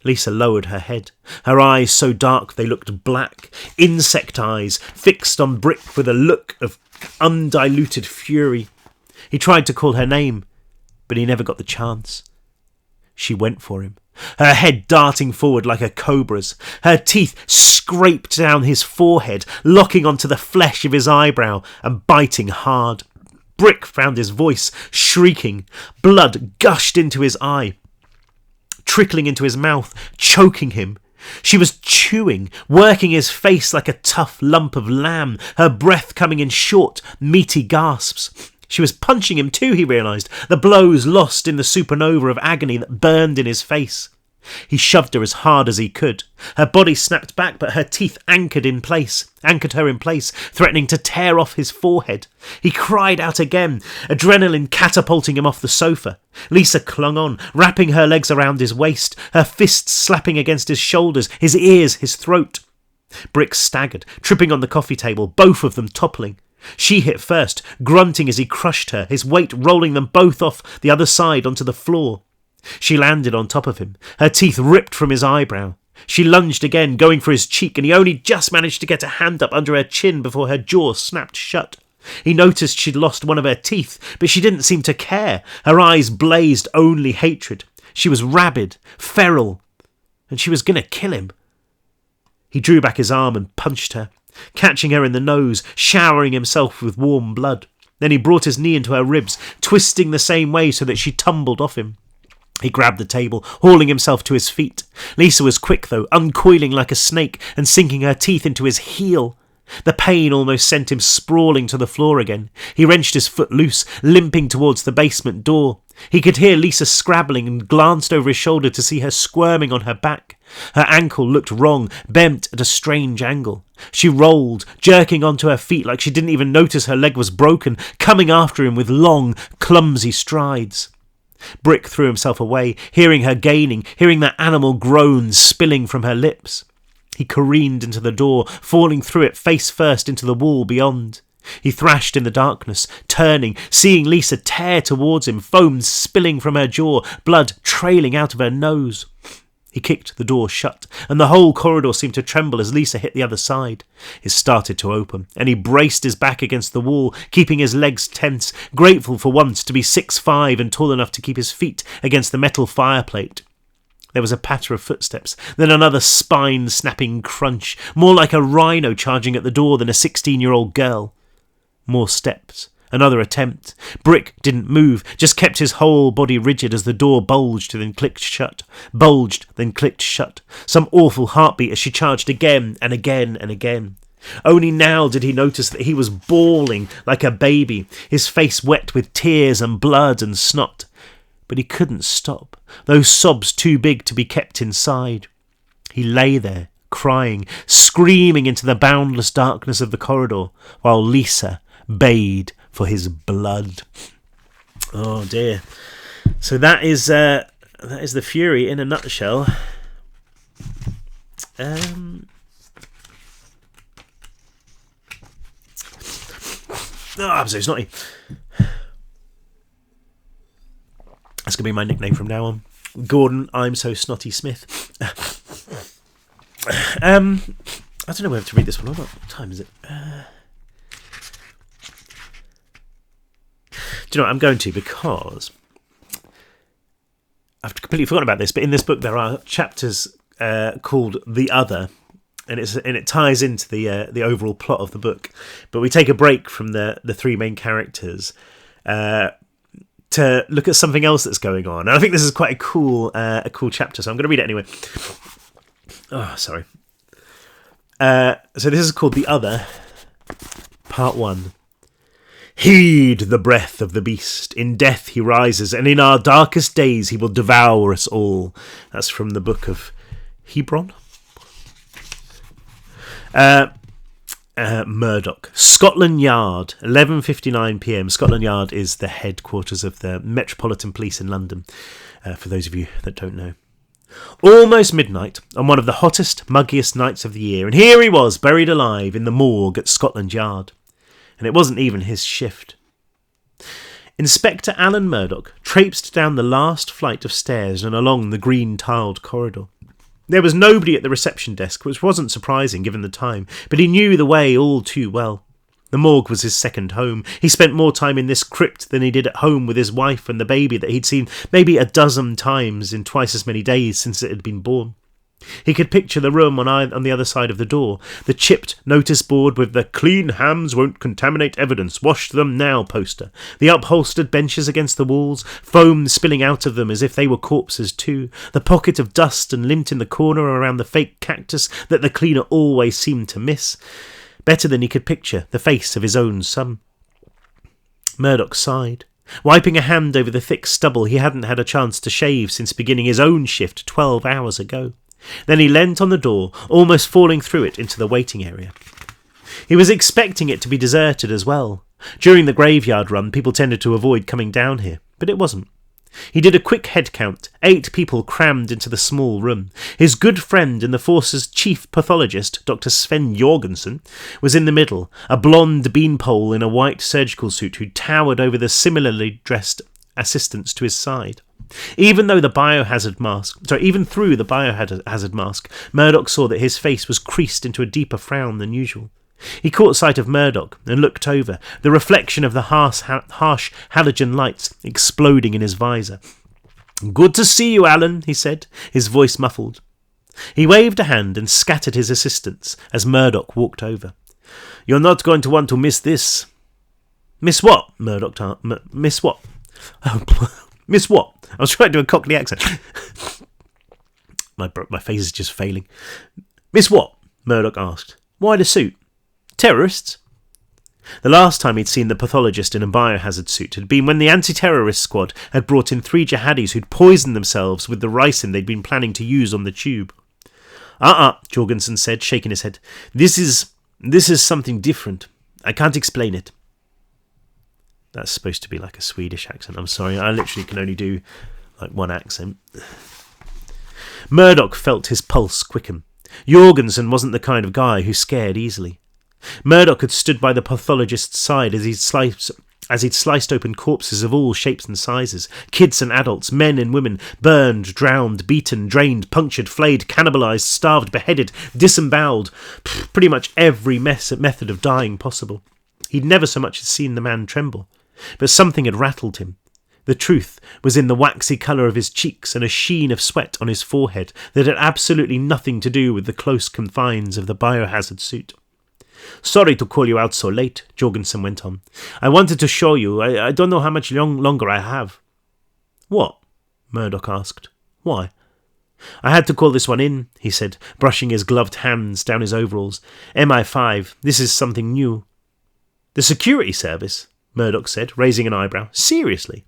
Lisa lowered her head, her eyes so dark they looked black, insect eyes fixed on Brick with a look of undiluted fury. He tried to call her name, but he never got the chance. She went for him, her head darting forward like a cobra's. Her teeth scraped down his forehead, locking onto the flesh of his eyebrow and biting hard. Brick found his voice, shrieking. Blood gushed into his eye, trickling into his mouth, choking him. She was chewing, working his face like a tough lump of lamb, her breath coming in short, meaty gasps. She was punching him too, he realised, the blows lost in the supernova of agony that burned in his face. He shoved her as hard as he could. Her body snapped back, but her teeth anchored her in place, threatening to tear off his forehead. He cried out again, adrenaline catapulting him off the sofa. Lisa clung on, wrapping her legs around his waist, her fists slapping against his shoulders, his ears, his throat. Brick staggered, tripping on the coffee table, both of them toppling. She hit first, grunting as he crushed her, his weight rolling them both off the other side onto the floor. She landed on top of him, her teeth ripped from his eyebrow. She lunged again, going for his cheek, and he only just managed to get a hand up under her chin before her jaw snapped shut. He noticed she'd lost one of her teeth, but she didn't seem to care. Her eyes blazed only hatred. She was rabid, feral, and she was going to kill him. He drew back his arm and punched her, catching her in the nose, showering himself with warm blood. Then he brought his knee into her ribs, twisting the same way so that she tumbled off him. He grabbed the table, hauling himself to his feet. Lisa was quick, though, uncoiling like a snake and sinking her teeth into his heel. The pain almost sent him sprawling to the floor again. He wrenched his foot loose, limping towards the basement door. He could hear Lisa scrabbling and glanced over his shoulder to see her squirming on her back. Her ankle looked wrong, bent at a strange angle. She rolled, jerking onto her feet like she didn't even notice her leg was broken, coming after him with long, clumsy strides. Brick threw himself away, hearing her gaining, hearing that animal groans spilling from her lips. He careened into the door, falling through it face first into the wall beyond. He thrashed in the darkness, turning, seeing Lisa tear towards him, foam spilling from her jaw, blood trailing out of her nose. He kicked the door shut, and the whole corridor seemed to tremble as Lisa hit the other side. It started to open, and he braced his back against the wall, keeping his legs tense, grateful for once to be 6'5" and tall enough to keep his feet against the metal fireplate. There was a patter of footsteps, then another spine-snapping crunch, more like a rhino charging at the door than a 16-year-old girl. More steps. Another attempt. Brick didn't move, just kept his whole body rigid as the door bulged, then clicked shut. Bulged, then clicked shut. Some awful heartbeat as she charged again and again and again. Only now did he notice that he was bawling like a baby, his face wet with tears and blood and snot. But he couldn't stop, those sobs too big to be kept inside. He lay there, crying, screaming into the boundless darkness of the corridor, while Lisa bayed for his blood. Oh dear. So that is the Fury in a nutshell. I'm so snotty. That's going to be my nickname from now on. Gordon, I'm so snotty Smith. I don't know whether to read this one or not. What time is it? Do you know what I'm going to? Because I've completely forgotten about this, but in this book there are chapters called The Other, and it ties into the overall plot of the book. But we take a break from the three main characters to look at something else that's going on. And I think this is quite a cool chapter, so I'm going to read it anyway. Oh, sorry. So this is called The Other, Part 1. Heed the breath of the beast. In death he rises, and in our darkest days he will devour us all. That's from the book of Hebron. Murdoch. Scotland Yard, 11:59 p.m. Scotland Yard is the headquarters of the Metropolitan Police in London, for those of you that don't know. Almost midnight on one of the hottest, muggiest nights of the year, and here he was, buried alive in the morgue at Scotland Yard. And it wasn't even his shift. Inspector Alan Murdoch traipsed down the last flight of stairs and along the green-tiled corridor. There was nobody at the reception desk, which wasn't surprising given the time, but he knew the way all too well. The morgue was his second home. He spent more time in this crypt than he did at home with his wife and the baby that he'd seen maybe a dozen times in twice as many days since it had been born. He could picture the room on the other side of the door, the chipped notice board with the "Clean hands won't contaminate evidence, wash them now" poster, the upholstered benches against the walls, foam spilling out of them as if they were corpses too, the pocket of dust and lint in the corner around the fake cactus that the cleaner always seemed to miss. Better than he could picture the face of his own son. Murdoch sighed, wiping a hand over the thick stubble he hadn't had a chance to shave since beginning his own shift 12 hours ago. Then he leant on the door, almost falling through it into the waiting area. He was expecting it to be deserted as well. During the graveyard run, people tended to avoid coming down here, but it wasn't. He did a quick head count, 8 people crammed into the small room. His good friend and the force's chief pathologist, Dr. Sven Jorgensen, was in the middle, a blonde beanpole in a white surgical suit who towered over the similarly dressed assistants to his side. Even through the biohazard mask, Murdoch saw that his face was creased into a deeper frown than usual. He caught sight of Murdoch and looked over, the reflection of the harsh halogen lights exploding in his visor. "Good to see you, Alan," he said, his voice muffled. He waved a hand and scattered his assistants as Murdoch walked over. "You're not going to want to miss this." "Miss what?" Murdoch "Miss what?" "Miss what?" I was trying to do a Cockney accent. My face is just failing. "Miss what?" Murdoch asked. "Why the suit? Terrorists?" The last time he'd seen the pathologist in a biohazard suit had been when the anti-terrorist squad had brought in 3 jihadis who'd poisoned themselves with the ricin they'd been planning to use on the tube. Jorgensen said, shaking his head. This is something different. I can't explain it." That's supposed to be like a Swedish accent. I'm sorry, I literally can only do like one accent. Murdoch felt his pulse quicken. Jorgensen wasn't the kind of guy who scared easily. Murdoch had stood by the pathologist's side as he'd sliced open corpses of all shapes and sizes, kids and adults, men and women, burned, drowned, beaten, drained, punctured, flayed, cannibalised, starved, beheaded, disemboweled, pretty much every method of dying possible. He'd never so much as seen the man tremble, but something had rattled him. The truth was in the waxy colour of his cheeks and a sheen of sweat on his forehead that had absolutely nothing to do with the close confines of the biohazard suit. "Sorry to call you out so late," Jorgensen went on. "I wanted to show you. I don't know how much longer I have." "What?" Murdoch asked. "Why?" "I had to call this one in," he said, brushing his gloved hands down his overalls. "MI5. This is something new." "The security service?" Murdoch said, raising an eyebrow. "Seriously?"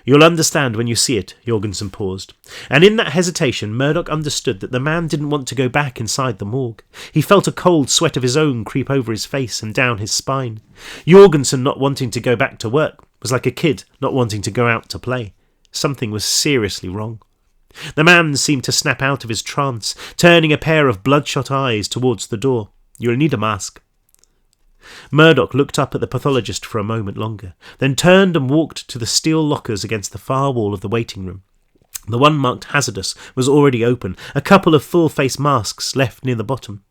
"You'll understand when you see it," Jorgensen paused. And in that hesitation, Murdoch understood that the man didn't want to go back inside the morgue. He felt a cold sweat of his own creep over his face and down his spine. Jorgensen not wanting to go back to work was like a kid not wanting to go out to play. Something was seriously wrong. The man seemed to snap out of his trance, turning a pair of bloodshot eyes towards the door. "You'll need a mask." Murdoch looked up at the pathologist for a moment longer, then turned and walked to the steel lockers against the far wall of the waiting room. The one marked hazardous was already open, a couple of full-face masks left near the bottom.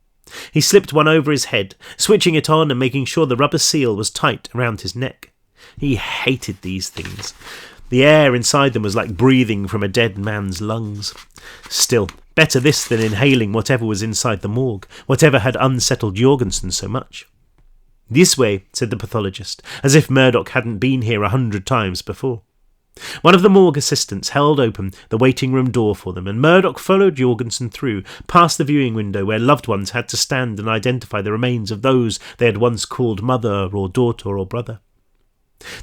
He slipped one over his head, switching it on and making sure the rubber seal was tight around his neck. He hated these things. The air inside them was like breathing from a dead man's lungs. Still, better this than inhaling whatever was inside the morgue, whatever had unsettled Jorgensen so much. "This way," said the pathologist, as if Murdoch hadn't been here 100 times before. One of the morgue assistants held open the waiting room door for them, and Murdoch followed Jorgensen through, past the viewing window where loved ones had to stand and identify the remains of those they had once called mother or daughter or brother.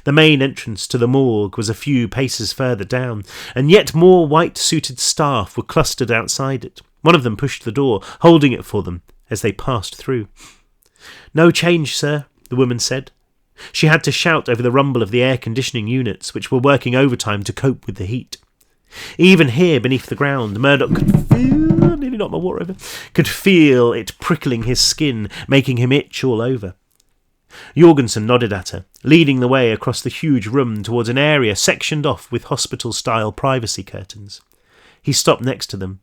The main entrance to the morgue was a few paces further down, and yet more white-suited staff were clustered outside it. One of them pushed the door, holding it for them as they passed through. "No change, sir," the woman said. She had to shout over the rumble of the air-conditioning units, which were working overtime to cope with the heat. Even here, beneath the ground, Murdoch could feel, nearly knocked my water over, could feel it prickling his skin, making him itch all over. Jorgensen nodded at her, leading the way across the huge room towards an area sectioned off with hospital-style privacy curtains. He stopped next to them.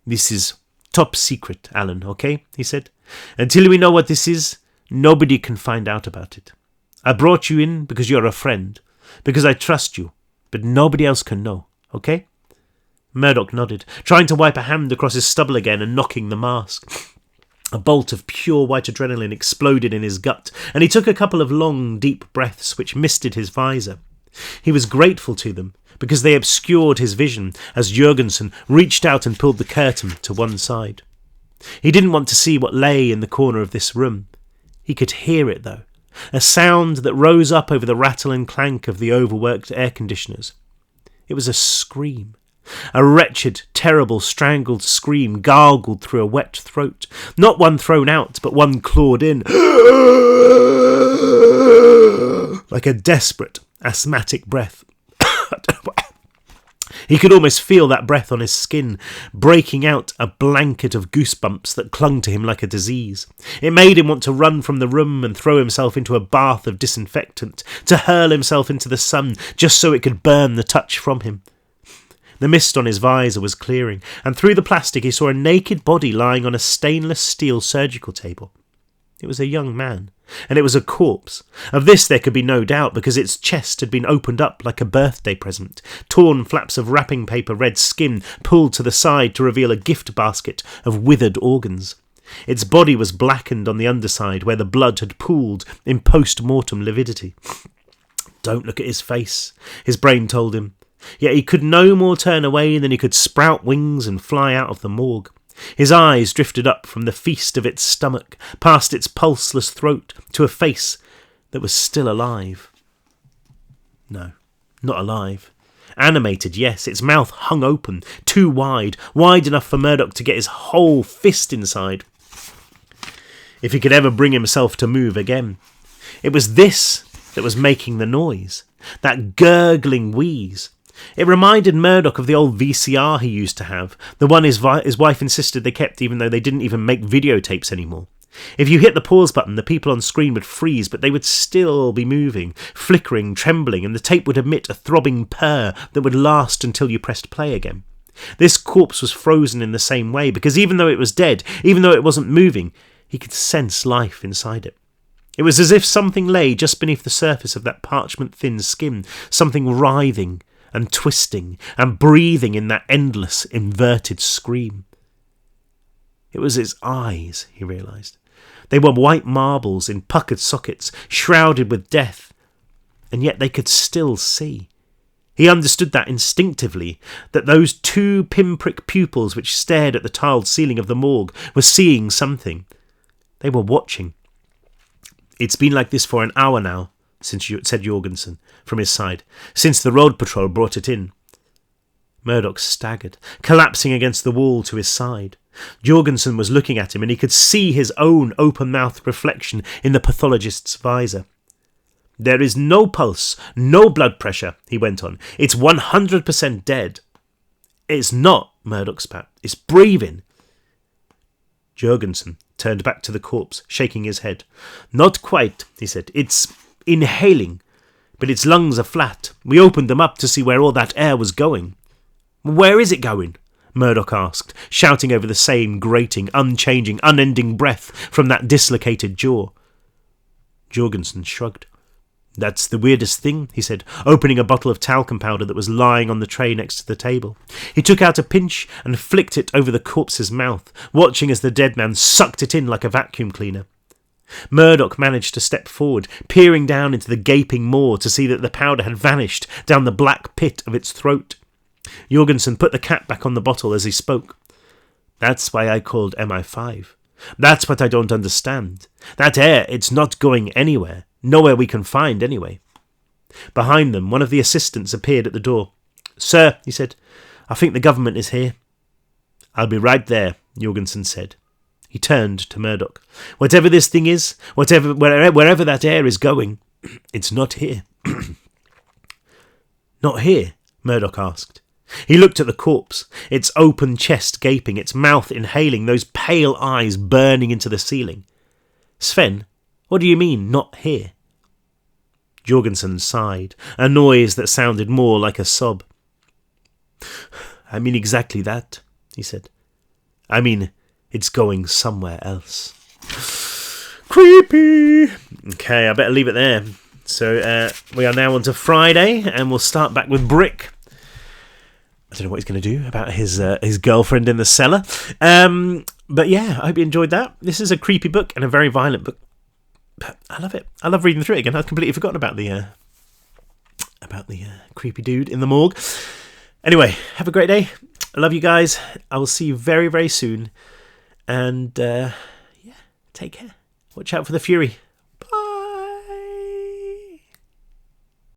"This is top secret, Alan, okay?" he said. "Until we know what this is, nobody can find out about it. I brought you in because you're a friend, because I trust you, but nobody else can know, okay?" Murdoch nodded, trying to wipe a hand across his stubble again and knocking the mask. A bolt of pure white adrenaline exploded in his gut, and he took a couple of long, deep breaths which misted his visor. He was grateful to them, because they obscured his vision as Jorgensen reached out and pulled the curtain to one side. He didn't want to see what lay in the corner of this room. He could hear it, though, a sound that rose up over the rattle and clank of the overworked air conditioners. It was a scream. A wretched, terrible, strangled scream gargled through a wet throat. Not one thrown out, but one clawed in. Like a desperate, asthmatic breath. He could almost feel that breath on his skin, breaking out a blanket of goosebumps that clung to him like a disease. It made him want to run from the room and throw himself into a bath of disinfectant, to hurl himself into the sun just so it could burn the touch from him. The mist on his visor was clearing, and through the plastic he saw a naked body lying on a stainless steel surgical table. It was a young man, and it was a corpse. Of this there could be no doubt, because its chest had been opened up like a birthday present, torn flaps of wrapping paper red skin pulled to the side to reveal a gift basket of withered organs. Its body was blackened on the underside where the blood had pooled in post-mortem lividity. "Don't look at his face," his brain told him. Yet he could no more turn away than he could sprout wings and fly out of the morgue. His eyes drifted up from the feast of its stomach, past its pulseless throat, to a face that was still alive. No, not alive. Animated, yes, its mouth hung open, too wide enough for Murdoch to get his whole fist inside, if he could ever bring himself to move again. It was this that was making the noise, that gurgling wheeze. It reminded Murdoch of the old VCR he used to have, the one his wife insisted they kept even though they didn't even make videotapes anymore. If you hit the pause button, the people on screen would freeze, but they would still be moving, flickering, trembling, and the tape would emit a throbbing purr that would last until you pressed play again. This corpse was frozen in the same way, because even though it was dead, even though it wasn't moving, he could sense life inside it. It was as if something lay just beneath the surface of that parchment-thin skin, something writhing and twisting and breathing in that endless, inverted scream. It was its eyes, he realised. They were white marbles in puckered sockets, shrouded with death, and yet they could still see. He understood that instinctively, that those two pinprick pupils which stared at the tiled ceiling of the morgue were seeing something. They were watching. "It's been like this for an hour now," said Jorgensen from his side, "since the road patrol brought it in." Murdoch staggered, collapsing against the wall to his side. Jorgensen was looking at him, and he could see his own open-mouthed reflection in the pathologist's visor. "There is no pulse, no blood pressure," he went on. "It's 100% dead." "It's not," Murdoch spat. "It's breathing." Jorgensen turned back to the corpse, shaking his head. "Not quite," he said. "It's inhaling, but its lungs are flat. We opened them up to see where all that air was going." "Where is it going?" Murdoch asked, shouting over the same grating, unchanging, unending breath from that dislocated jaw. Jorgensen shrugged. "That's the weirdest thing," he said, opening a bottle of talcum powder that was lying on the tray next to the table. He took out a pinch and flicked it over the corpse's mouth, watching as the dead man sucked it in like a vacuum cleaner. Murdoch managed to step forward, peering down into the gaping maw to see that the powder had vanished down the black pit of its throat. Jorgensen put the cap back on the bottle as he spoke. "That's why I called MI5. That's what I don't understand. That air, it's not going anywhere. Nowhere we can find, anyway." Behind them, one of the assistants appeared at the door. "Sir," he said, "I think the government is here." "I'll be right there," Jorgensen said. He turned to Murdoch. "Whatever this thing is, wherever that air is going, it's not here." "Not here?" Murdoch asked. He looked at the corpse, its open chest gaping, its mouth inhaling, those pale eyes burning into the ceiling. Sven, what do you mean, not here? Jorgensen sighed, a noise that sounded more like a sob. I mean exactly that, he said. I mean, it's going somewhere else. Creepy! Okay, I better leave it there. So we are now on to Friday, and we'll start back with Brick. I don't know what he's going to do about his girlfriend in the cellar. But yeah, I hope you enjoyed that. This is a creepy book and a very violent book. But I love it. I love reading through it again. I'd completely forgotten about the creepy dude in the morgue. Anyway, have a great day. I love you guys. I will see you very, very soon. And yeah, take care. Watch out for the Fury.